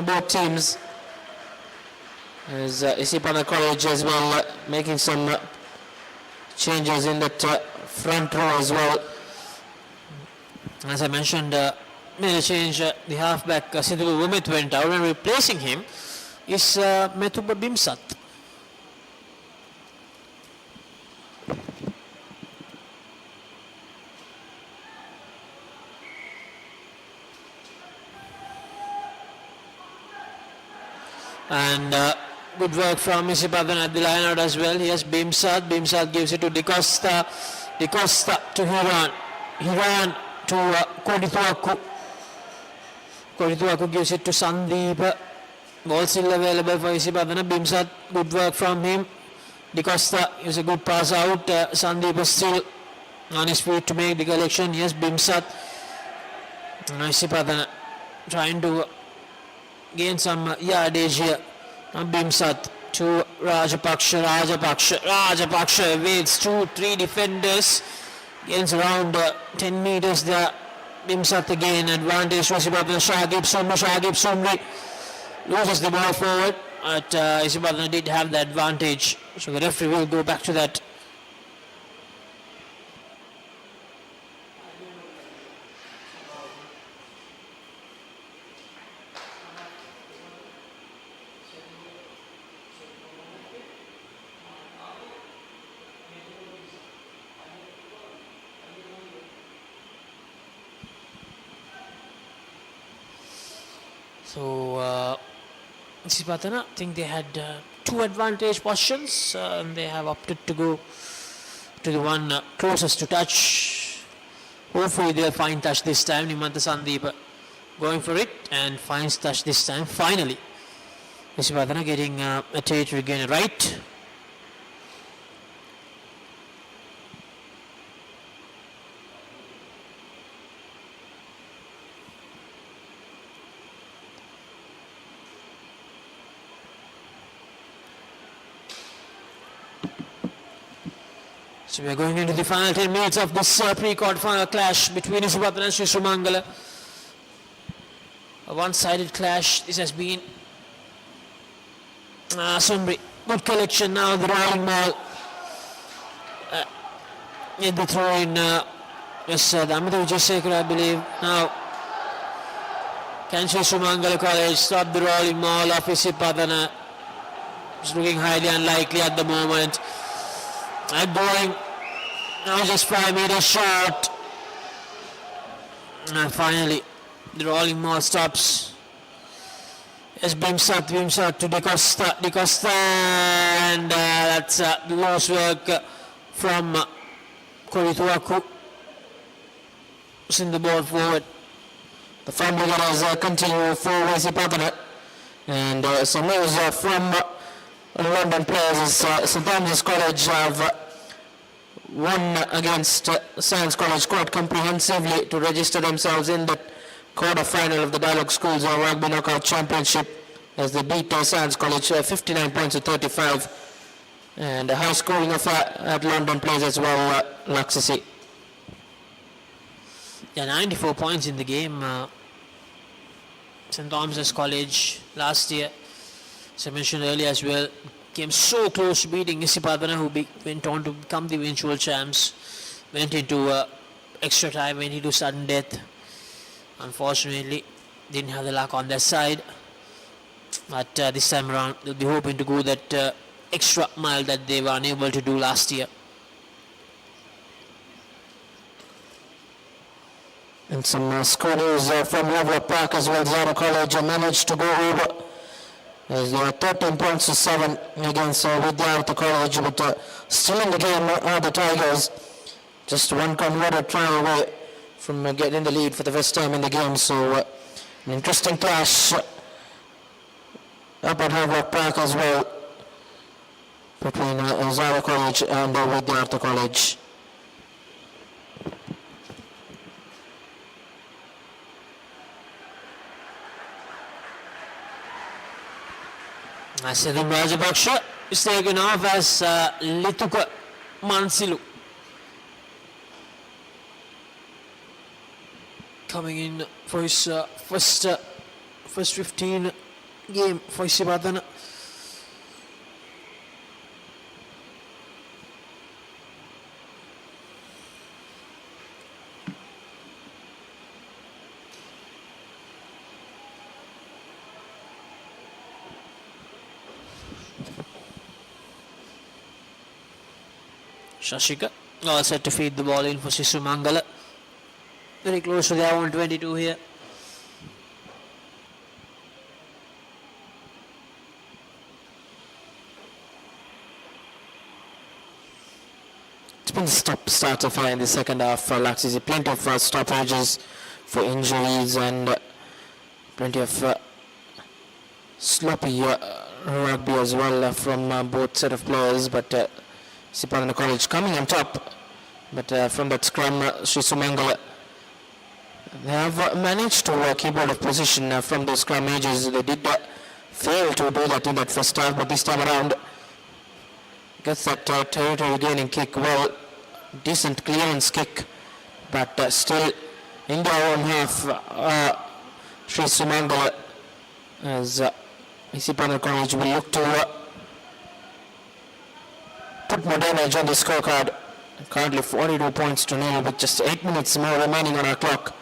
both teams, as Isipathana College as well making some changes in that front row as well. As I mentioned, made a change. The halfback Sidhu Umit went out, and replacing him is Metuba Bimsat. And good work from Isipathana at the line out as well. Here's Bimsat. Bimsat gives it to De Costa. De Costa to Hiran. Hiran to Kodituaku. Kodituaku gives it to Sandeep. Ball still available for Isipathana. Bimsat, good work from him. De Costa gives a good pass out. Sandeep is still on his feet to make the collection. Yes, Bimsat. Isipathana trying to gain some yardage here. Bimsat to Rajapaksha. Rajapaksha evades 2-3 defenders. Gains around 10 meters there. Bimsat again. Advantage for Isipathana. Shagib Sumri loses the ball forward. But Isipathana did have the advantage. So the referee will go back to that. So Isipathana, I think they had 2 advantage positions and they have opted to go to the one closest to touch. Hopefully they'll find touch this time. Nimantha Sandeep going for it and finds touch this time. Finally, Isipathana getting a territory gain right. So we are going into the final 10 minutes of this pre-quarter final clash between Isipathana and Shri Sumangala. A one-sided clash. This has been Sumri. Good collection now. The rolling ball. In the throw in. Yes, Damita Vijayasekara, I believe. Now, can Shri Sumangala College stop the rolling ball of Isipathana? It's looking highly unlikely at the moment. Going now just 5 meters short. And finally the rolling ball stops. Yes, Bimsat to De Costa, and that's loose work from Kodituaku. Send the ball forward. The fumble is continue for Isipathana, and some news from London players. St Thomas's College have won against Science College quite comprehensively to register themselves in the quarter-final of the Dialog Schools Rugby Knockout Championship as they beat Science College 59 points to 35, and a high scoring affair at London plays as well, Laxasi. Yeah, 94 points in the game. St Thomas's College last year, as I mentioned earlier as well, came so close to beating Isipathana, who went on to become the eventual champs. Went into extra time, went into sudden death. Unfortunately, didn't have the luck on their side. But this time around, they'll be hoping to go that extra mile that they were unable to do last year. And some scores from Lovelock Park as well. Zara College managed to go over as they are 13 points to 7 against Vidyartha College, but still in the game are the Tigers. Just one converted try away from getting the lead for the first time in the game. So an interesting clash up at Lovelock Park as well between Zara College and Vidyartha College. Sadim Rajapaksha is taken off as Lituka Mansilu coming in for his first 15 game for Isipathana. Shashika all set to feed the ball in for Shri Sumangala. Very close to the hour 22 here. It's been start so far in the second half. Laxisi, plenty of stoppages for injuries and plenty of sloppy rugby as well from both set of players. But Isipatana College coming on top. But from that scrum, Shri Sumangala, they have managed to keep out of position from those scrummages. They did fail to do that in that first half, but this time around gets that territory gaining kick. Well, decent clearance kick, but still in their own half, Shri Sumangala, as Isipatana College will look to put more damage on the scorecard. Currently 42 points to nil with just 8 minutes more remaining on our clock.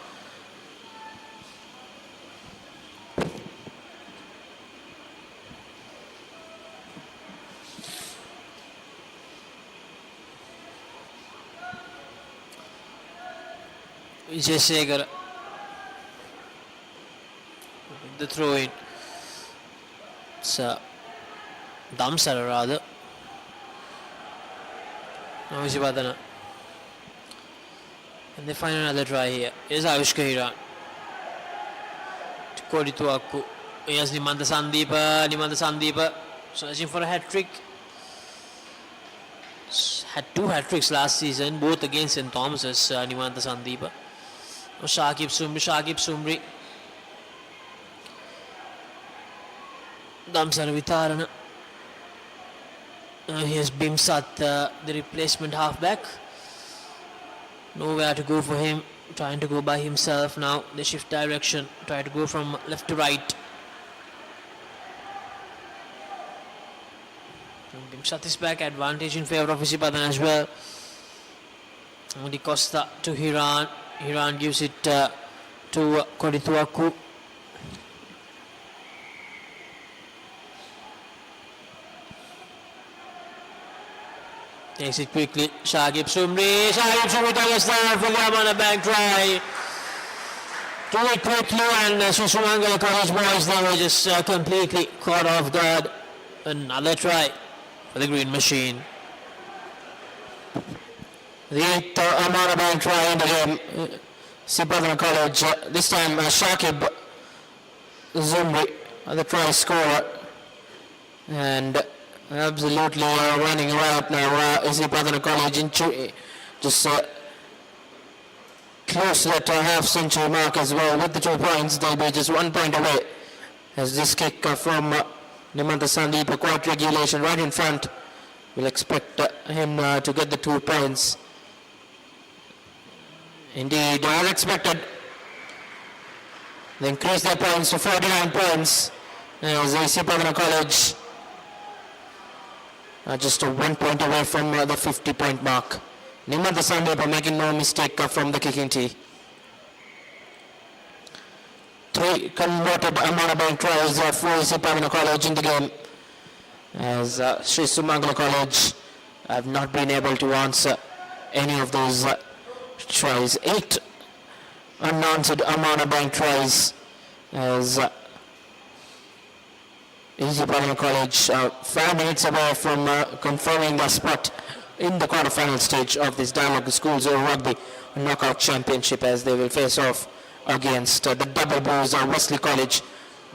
Vijay Segar, the throw in. It's Damsara rather. Now Isipatana. And they find another try here. Here's Avishka Hiran. Kodi Tuaku. Here's Nimanda Sandeepa. Searching for a hat-trick. Had 2 hat-tricks last season, both against St. Thomas's, Nimanda Sandeepa. Now Shakib Sumri. Damsara Vitarana. Here's Bimsat, the replacement halfback. Nowhere to go for him. Trying to go by himself now. They shift direction. Try to go from left to right. Bimsat is back. Advantage in favor of Isipatana as well. Di Costa to Hiran. Hiran gives it to Kodituaku. Takes it quickly. Shagib Sumri targets down for the Amana Bank try. Do it quickly, and Shri Sumangala College boys, they were just completely caught off guard. Another try for the Green Machine. The 8th Amana Bank try in the game. Isipatana College, this time Shakib Zumri, the try scorer. And absolutely running right now. Isipatana College just close to that half-century mark as well. With the 2 points, they'll be just 1 point away. As this kick from Nimanda Sandeep, quite regulation right in front. We'll expect him to get the 2 points. Indeed, as expected. They increase their points to 49 points. As Isipatana College just 1 point away from the 50-point mark. Nimanda Sandeep making no mistake from the kicking tee. 3 converted Amana Bank tries for Isipatana College in the game. As Shri Sumangala College have not been able to answer any of those tries. 8 unanswered Amana Bank tries. As Isipatana College 5 minutes away from confirming their spot in the quarterfinal stage of this Dialog Schools Rugby Knockout Championship, as they will face off against the Double Bulls Wesley College,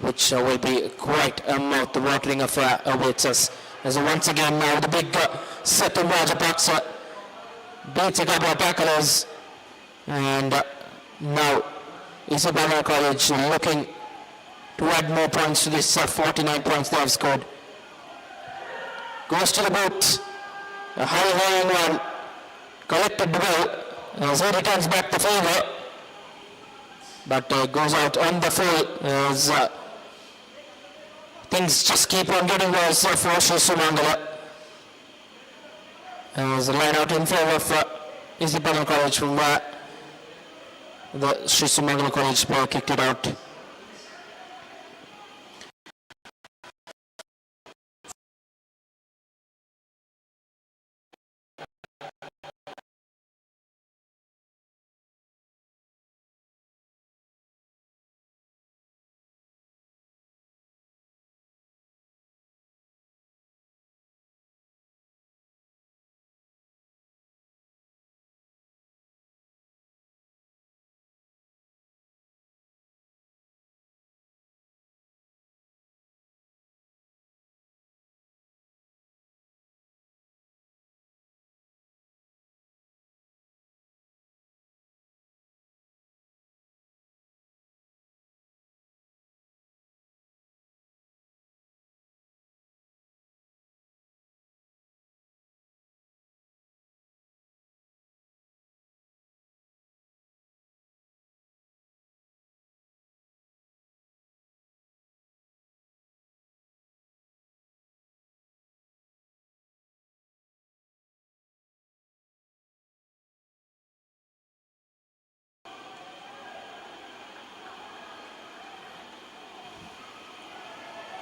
which will be quite a mouth-watering affair awaits us. As once again now the big set in Rajapaksa beats a couple of tacklers, and now Isipatana College looking to add more points to this 49 points they have scored. Goes to the boot, a high one, collected well, as he returns back the favour, but goes out on the full as things just keep on getting worse for Shri Sumangala. As a line out in favour of Isipatana College from where the Shri Sumangala College player kicked it out.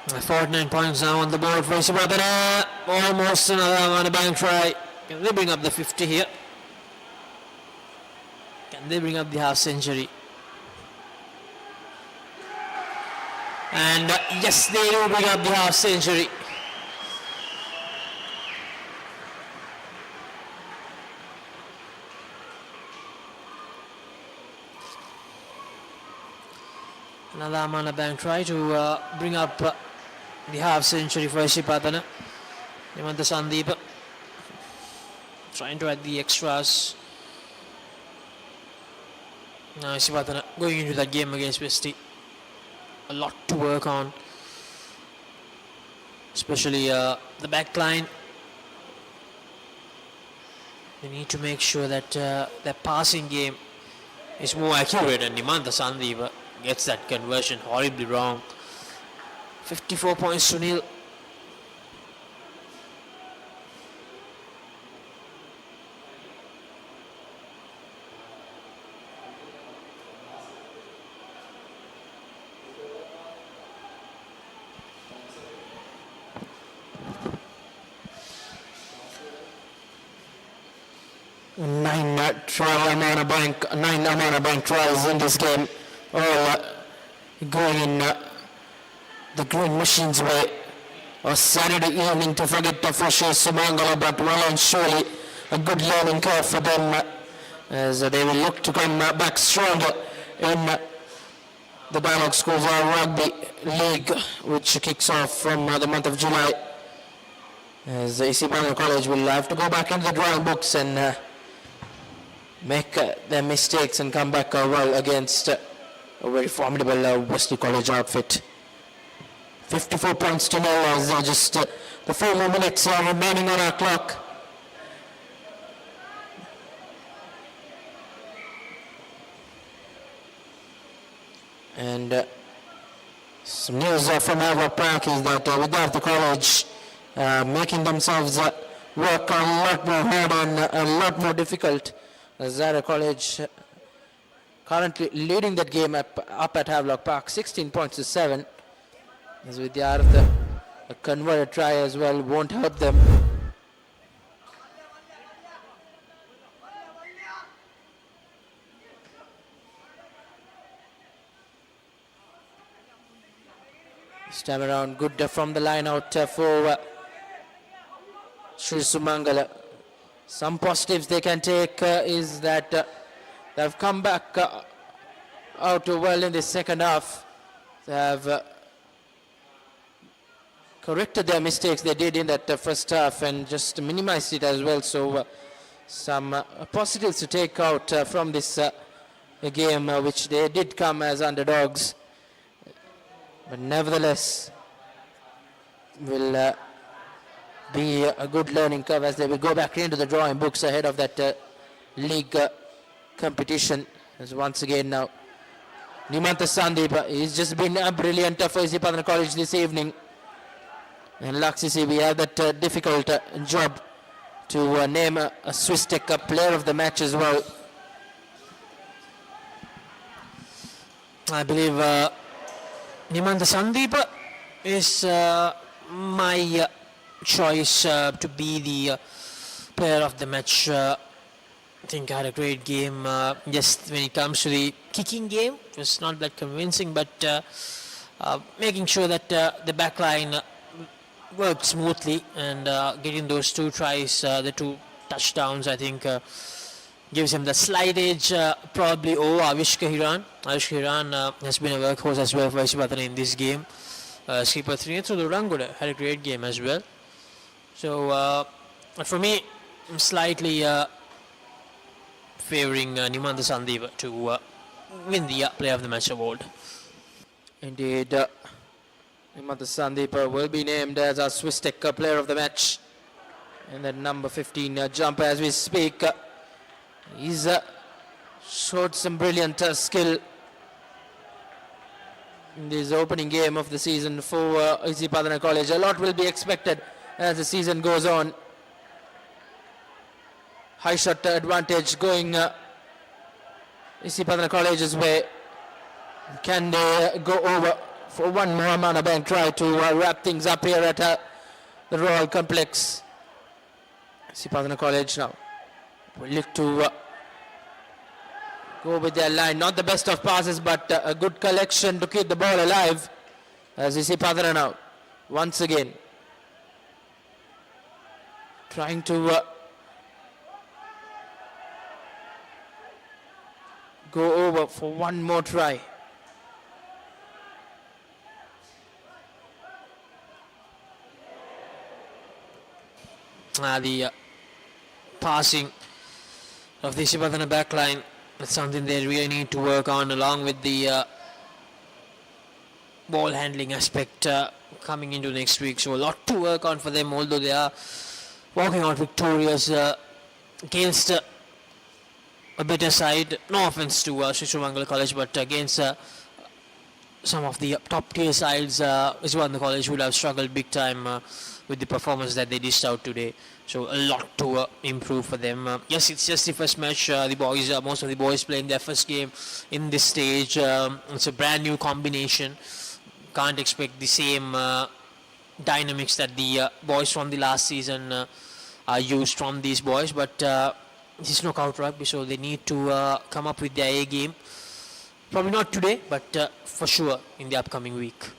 49 points now on the board for Isipatana. Almost another on a bank try. Can they bring up the 50 here? Can they bring up the half century? And yes, they do bring up the half century. Another Amana bank try to bring up the half century for Isipatana. Nimantha Sandeep trying to add the extras. Now Isipatana going into that game against Westie. A lot to work on, especially the back line. They need to make sure that their passing game is more accurate, and Nimantha Sandeep gets that conversion horribly wrong. 54 points to nil. Nine Amana Bank tries in this game, all going in the Green Machine's way. A Saturday evening to forget for Shri Sumangala, but well and surely a good learning curve for them as they will look to come back stronger in the Dialog ViU Rugby League, which kicks off from the month of July. As Isipatana College will have to go back into the drawing books and make their mistakes and come back well against a very formidable Wesley College outfit. 54 points to nil as just the 4 more minutes remaining on our clock. And some news from our Park is that without the college making themselves work a lot more hard and a lot more difficult. Zara College currently leading that game up at Havelock Park, 16 points to 7. As Vidyartha, a converted try as well won't help them. This time around, good from the line out for Shri Sumangala. Some positives they can take is that they've come back out well in the second half. They have corrected their mistakes they did in that first half and just minimized it as well. So some positives to take out from this game, which they did come as underdogs. But nevertheless, will be a good learning curve as they will go back into the drawing books ahead of that league competition. As once again now, Nimantha Sandeep, he's just been brilliant for Isipatana College this evening. And Laksisi, we have that difficult job to name a Swiss Tech player of the match as well. I believe Nimantha Sandeep is my choice to be the player of the match. I think I had a great game. Just when it comes to the kicking game, it was not that convincing, but making sure that the back line worked smoothly and getting those 2 tries, the 2 touchdowns, I think gives him the slight edge probably over Avishka Hiran. Avishka Hiran has been a workhorse as well for Isipatana in this game. Isipathana through the Rangoda had a great game as well. So for me, I'm slightly favouring Nimantha Sandeep to win the Player of the Match award. Indeed, Nimantha Sandeep will be named as our Swiss Tech Player of the Match. And that number 15 jumper as we speak. He's showed some brilliant skill in this opening game of the season for Isipathana College. A lot will be expected as the season goes on. High shot advantage going Isipathana College's way. Can they go over for one more Amana Bank try to wrap things up here at the Royal Complex. Isipathana College now will look to go with their line. Not the best of passes, but a good collection to keep the ball alive. As Isipathana now, once again, trying to go over for one more try. The passing of the Isipathana backline, that's something they really need to work on, along with the ball handling aspect coming into next week. So a lot to work on for them, although they are walking out victorious against a better side. No offense to Shri Sumangala College, but against some of the top tier sides, Isipathana College would have struggled big time with the performance that they dished out today. So a lot to improve for them. Yes, it's just the first match. The boys, most of the boys playing their first game in this stage. It's a brand new combination. Can't expect the same dynamics that the boys from the last season used from these boys. But this is knockout rugby, so they need to come up with their A game. Probably not today, but for sure in the upcoming week.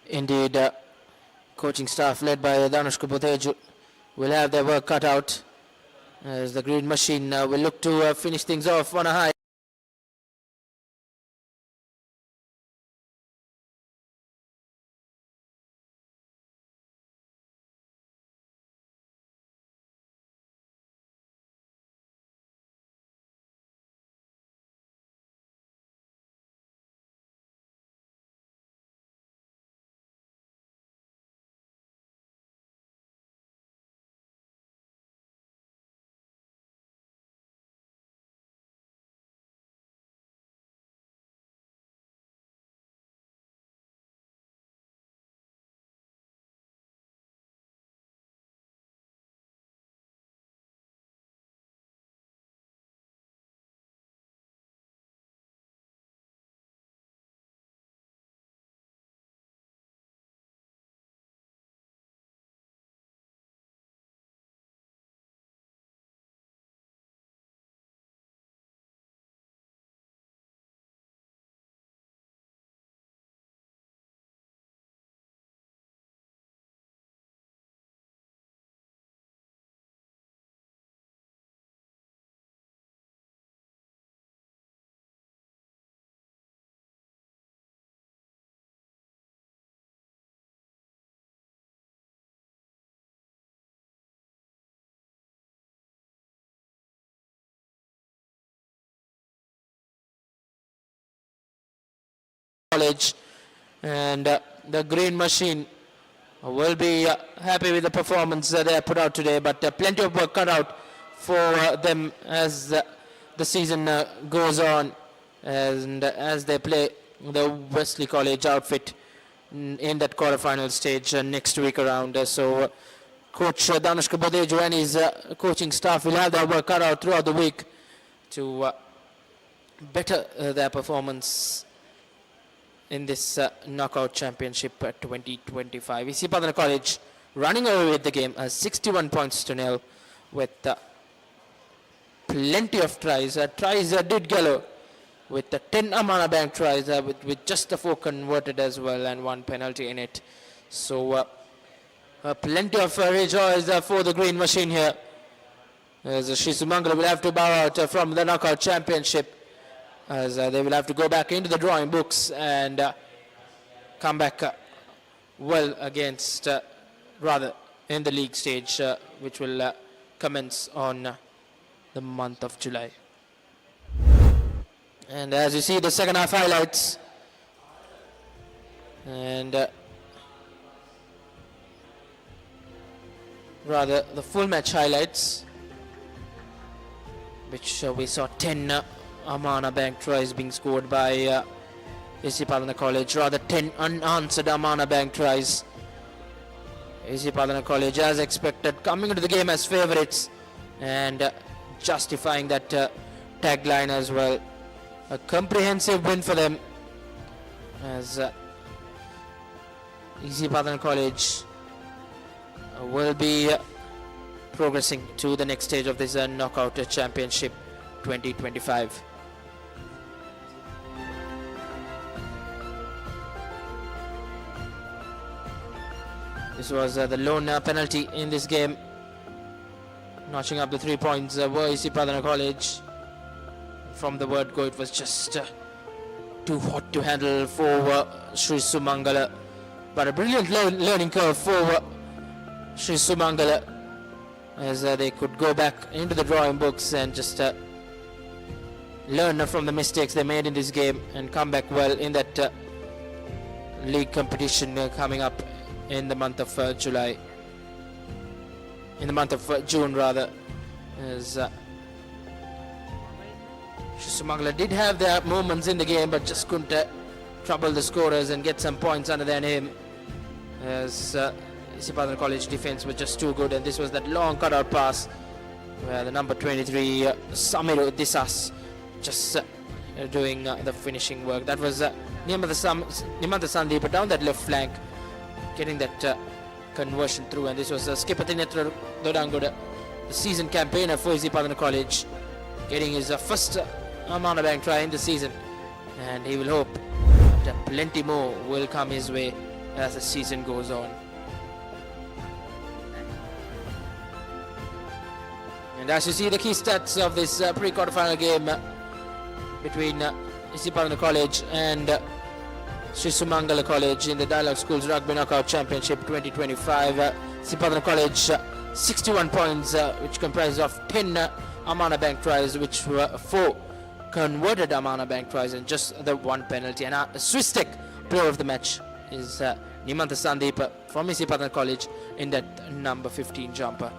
Indeed, coaching staff led by Danushka Boteju will have their work cut out as the green machine will look to finish things off on a high. College, and the green machine will be happy with the performance they have put out today, but plenty of work cut out for them as the season goes on, and as they play the Wesley College outfit in that quarterfinal stage next week around. So Coach Danushka Bodejo and his coaching staff will have their work cut out throughout the week to better their performance in this knockout championship 2025. Isipathana College running away with the game, 61 points to nil, with plenty of tries. Tries did galore with 10 Amana Bank tries, with just the 4 converted as well and 1 penalty in it. So plenty of rejoice for the green machine here, as Shri Sumangala will have to bow out from the knockout championship, as they will have to go back into the drawing books and come back well against, rather in the league stage, which will commence on the month of July. And as you see the second half highlights, and rather the full match highlights, which we saw 10 Amana Bank tries being scored by Isipathana College, rather 10 unanswered Amana Bank tries. Isipathana College, as expected, coming into the game as favourites and justifying that tagline as well. A comprehensive win for them, as Isipatana College will be progressing to the next stage of this knockout championship 2025. This was the lone penalty in this game. Notching up the 3 points were Isipatana College. From the word go, it was just too hot to handle for Shri Sumangala. But a brilliant learning curve for Shri Sumangala, as they could go back into the drawing books and just learn from the mistakes they made in this game and come back well in that league competition coming up in the month of June rather, as Shri Sumangala did have their moments in the game but just couldn't trouble the scorers and get some points under their name, as Isipatana College defense was just too good. And this was that long cutout pass where the number 23 Samiru Disas just doing the finishing work. That was Nimantha Sandeep down that left flank, getting that conversion through. And this was Isipathana Dodangoda, the season campaigner for Isipatana College, getting his first Amana Bank try in the season, and he will hope that plenty more will come his way as the season goes on. And as you see the key stats of this pre-quarterfinal game between Isipatana College and Shri Sumangala College in the Dialog Schools Rugby Knockout Championship 2025. Isipatana College 61 points, which comprises of 10 Amana Bank tries, which were 4 converted Amana Bank tries and just the 1 penalty. And a Swiss Tech player of the match is Nimantha Sandeep from Isipatana College in that number 15 jumper.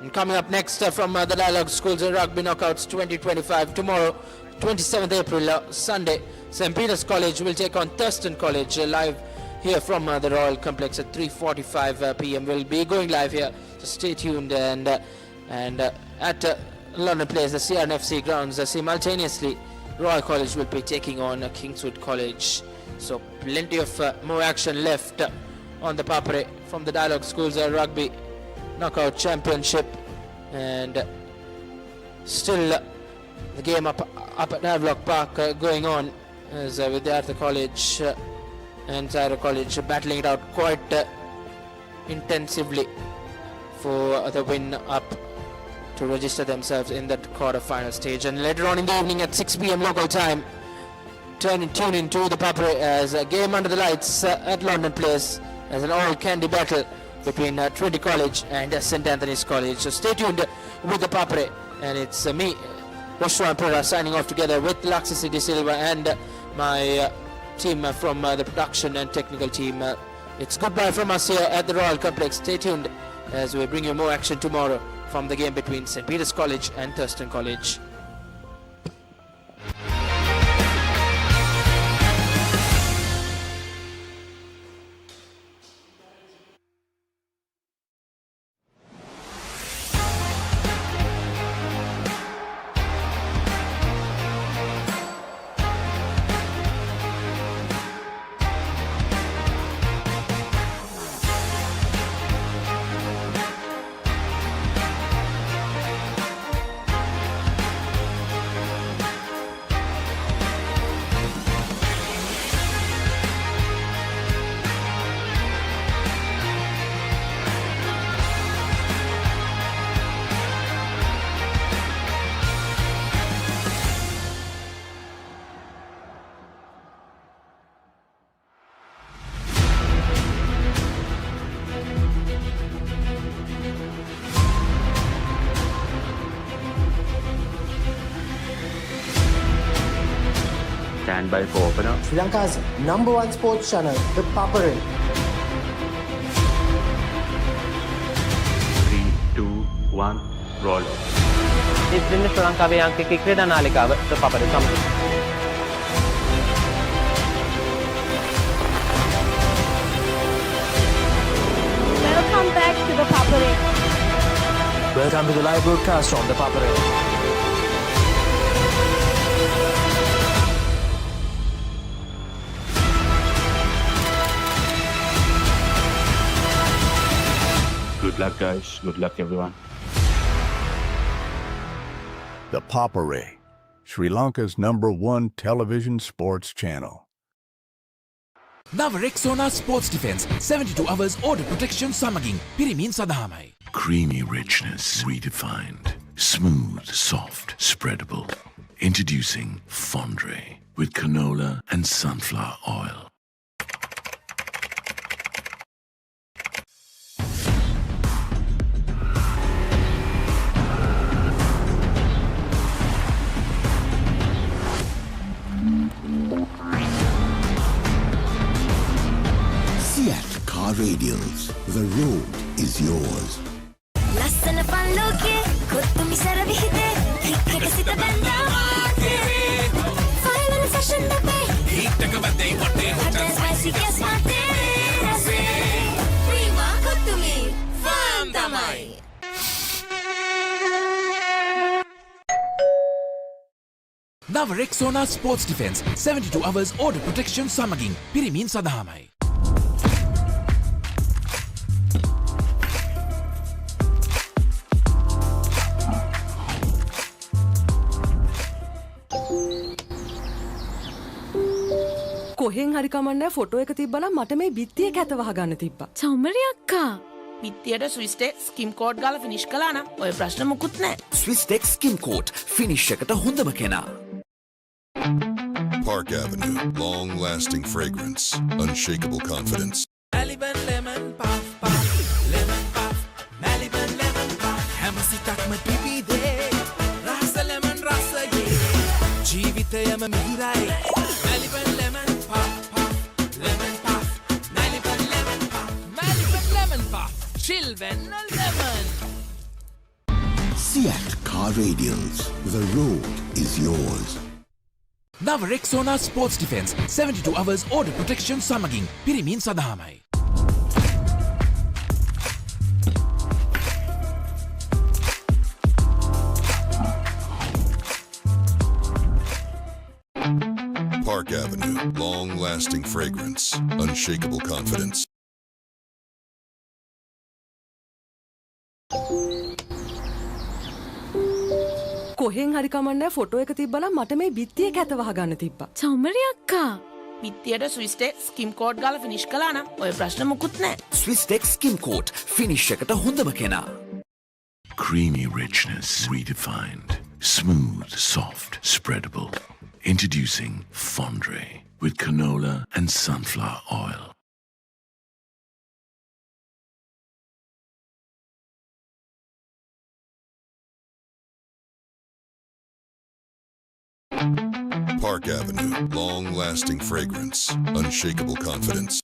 And coming up next from the Dialog Schools Rugby Knockouts 2025, tomorrow 27th April, Sunday, St. Peter's College will take on Thurston College live here from the Royal Complex at 3:45 p.m. We'll be going live here, so stay tuned. And at London Place, the CRNFC grounds, simultaneously Royal College will be taking on Kingswood College. So plenty of more action left on the Papare from the Dialog Schools Rugby Knockout Championship, and still the game up at Havelock Park going on, as with the Arthur College and Zaira College battling it out quite intensively for the win up to register themselves in that quarter-final stage. And later on in the evening at 6 p.m. local time, tune in to the Papare as a game under the lights at London Place as an all Kandy battle between Trinity College and St. Anthony's College. So stay tuned with the Papare, and it's me, Rashwan Pura, signing off together with Laxisi De Silva and my team from the production and technical team. It's goodbye from us here at the Royal Complex. Stay tuned as we bring you more action tomorrow from the game between St. Peter's College and Thurston College. Stand by for opener. Sri Lanka's #1 sports channel, ThePapare. 3, 2, 1, roll. ඉතින් ශ්‍රී ලංකාවේ අංකික ක්‍රීඩා නාලිකාව ThePapare සමග. Welcome back to ThePapare. Welcome to the live broadcast on ThePapare. Good luck, guys. Good luck, everyone. The Papare, Sri Lanka's #1 television sports channel. නව Rexona sports defence 72 hours order protection සමගින් පිරිමින් සඳහාමයි. Creamy richness redefined. Smooth, soft, spreadable. Introducing Fondre with canola and sunflower oil. Car radials. The road is yours. ලස්සන පල්ලෝකේ කොත්තුමි සරවිහිදේ හික්කකසිත බැන්දා final fashion දපේ හිටක වදේ වටේ hotel spicy කැස් මාතේ රසේ Prima කොත්තුමි farm තමයි නව Rexona sports defence 72 hours order protection සමගින් පිරිමින් සඳහාමයි. කොහෙන් හරි කමන්නේ photo එක තිබ්බනම් මට මේ බිත්තිය කැත වහගන්න තිබ්බා. චම්මරි අක්කා. පිත්තියට ස්විස්ටෙක් ස්කිම් කෝඩ් ගාලා ෆිනිෂ් කළා නම් ඔය ප්‍රශ්න මුකුත් නැහැ. ස්විස්ටෙක් ස්කිම් කෝඩ් ෆිනිෂ් එකට හොඳම කෙනා. Park Avenue, long-lasting fragrance, unshakable confidence. Maliban lemon puff puff, lemon puff, Maliban lemon puff. හැමසිතක්ම පිපිදේ, රස lemon රසයේ, ජීවිතයම මිහිරයි. Maliban lemon puff puff, lemon puff, Maliban lemon puff, Maliban lemon puff, chill when lemon. Seat Car Radials. The road is yours. නව Rexona sports defence 72 hours order protection සමගින් පිරිමින් සඳහාමයි. Park Avenue, long-lasting fragrance, unshakable confidence. කොහෙන් හරි කමන්නේ photo එක තිබ්බනම් මට මේ බිත්තිය කැත වහගන්න තිබ්බා. චම්මරි අක්කා. පිත්තියට ස්විස්ටෙක් ස්කිම් කෝඩ් ගාලා ෆිනිෂ් කළා නම් ඔය ප්‍රශ්න මුකුත් නැහැ. ස්විස්ටෙක් ස්කිම් කෝඩ් ෆිනිෂ් එකට හොඳම කෙනා. Creamy richness redefined. Smooth, soft, spreadable. Introducing Fondre with canola and sunflower oil. Park Avenue, long-lasting fragrance, unshakable confidence.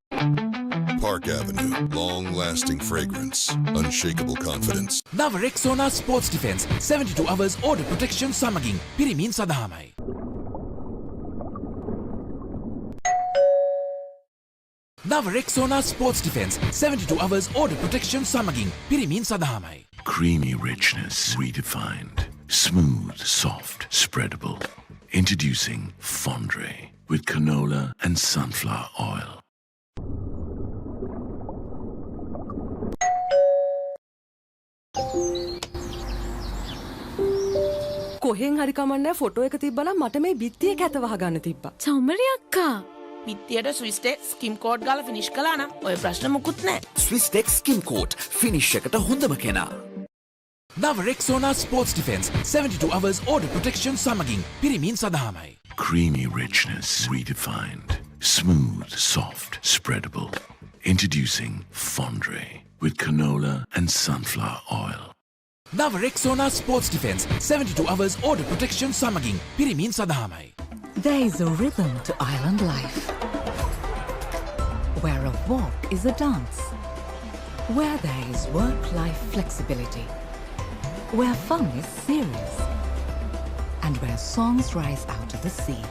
Park Avenue, long-lasting fragrance, unshakable confidence. නව Rexona sports defence 72 hours order protection සමගින් පිරිමින් සඳහාමයි. නව Rexona sports defence 72 hours order protection සමගින් පිරිමින් සඳහාමයි. Creamy richness redefined. Smooth, soft, spreadable. Introducing Fondre with canola and sunflower oil. කොහෙන් හරි කමන්නේ ෆොටෝ එක තිබ්බනම් මට මේ බිත්තිය කැත වහගන්න තිබ්බා. චම්මරි අක්කා. පිත්තියට ස්විස්ටෙක් ස්කිම් කෝඩ් ගාලා ෆිනිෂ් කළා නම් ඔය ප්‍රශ්න මුකුත් නැහැ. ස්විස්ටෙක් ස්කිම් කෝඩ් ෆිනිෂ් එකට හොඳම කෙනා. නව Rexona sports defence 72 hours order protection සමගින් පිරිමින් සඳහාමයි. Creamy richness redefined. Smooth, soft, spreadable. Introducing Fondre with canola and sunflower oil. නව Rexona sports defence 72 hours order protection සමගින් පිරිමින් සඳහාමයි. There is a rhythm to island life, where a walk is a dance, where there is work-life flexibility, where fun is serious, and where songs rise out of the sea.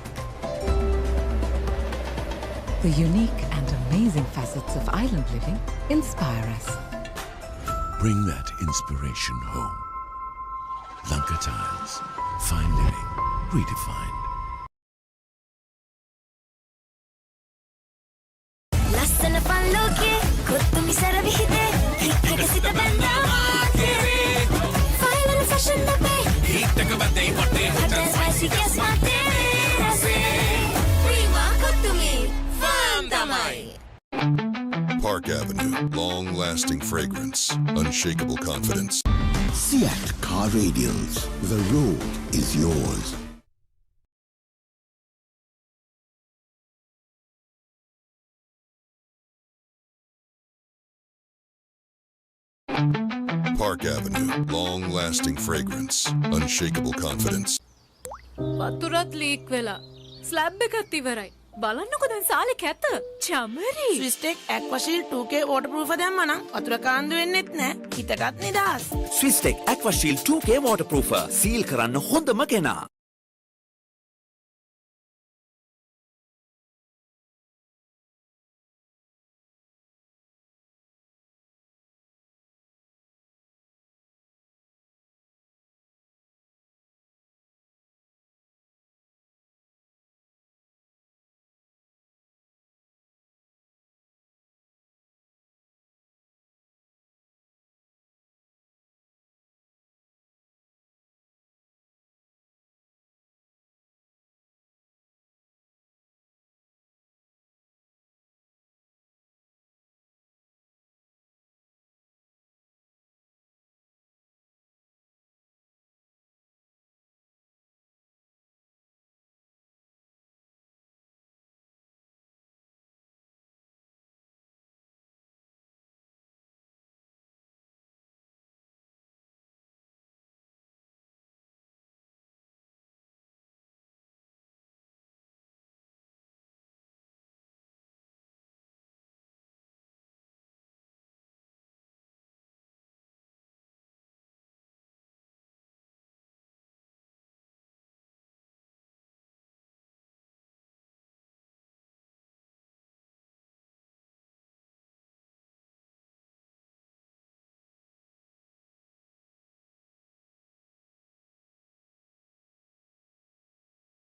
The unique and amazing facets of island living inspire us. Bring that inspiration home. Lanka Tiles. Fine living. Redefined. ලස්සන පල්ලෝකේ කොත්තුමි සරවිහිදේ හික්කකසිත බැන්දා Hot and spicy guess my Prima cook to me. Fun tamai. Park Avenue, long-lasting fragrance, unshakable confidence. Seat Car Radials. The road is yours. Park Avenue, long-lasting fragrance, unshakable confidence. වතුරත් leak වෙලා. Slab එකත් ඉවරයි. බලන්නකො දැන් සාලේ කැත. Chamari. ස්විස්ටෙක් ඇක්වාෂීල් 2K waterproof දැම්මා නම් වතුර කාන්දු වෙන්නෙත් නෑ. හිතටත් නිදහස්. ස්විස්ටෙක් ඇක්වාෂීල් 2K waterproofer සීල් කරන්න හොඳම කෙනා.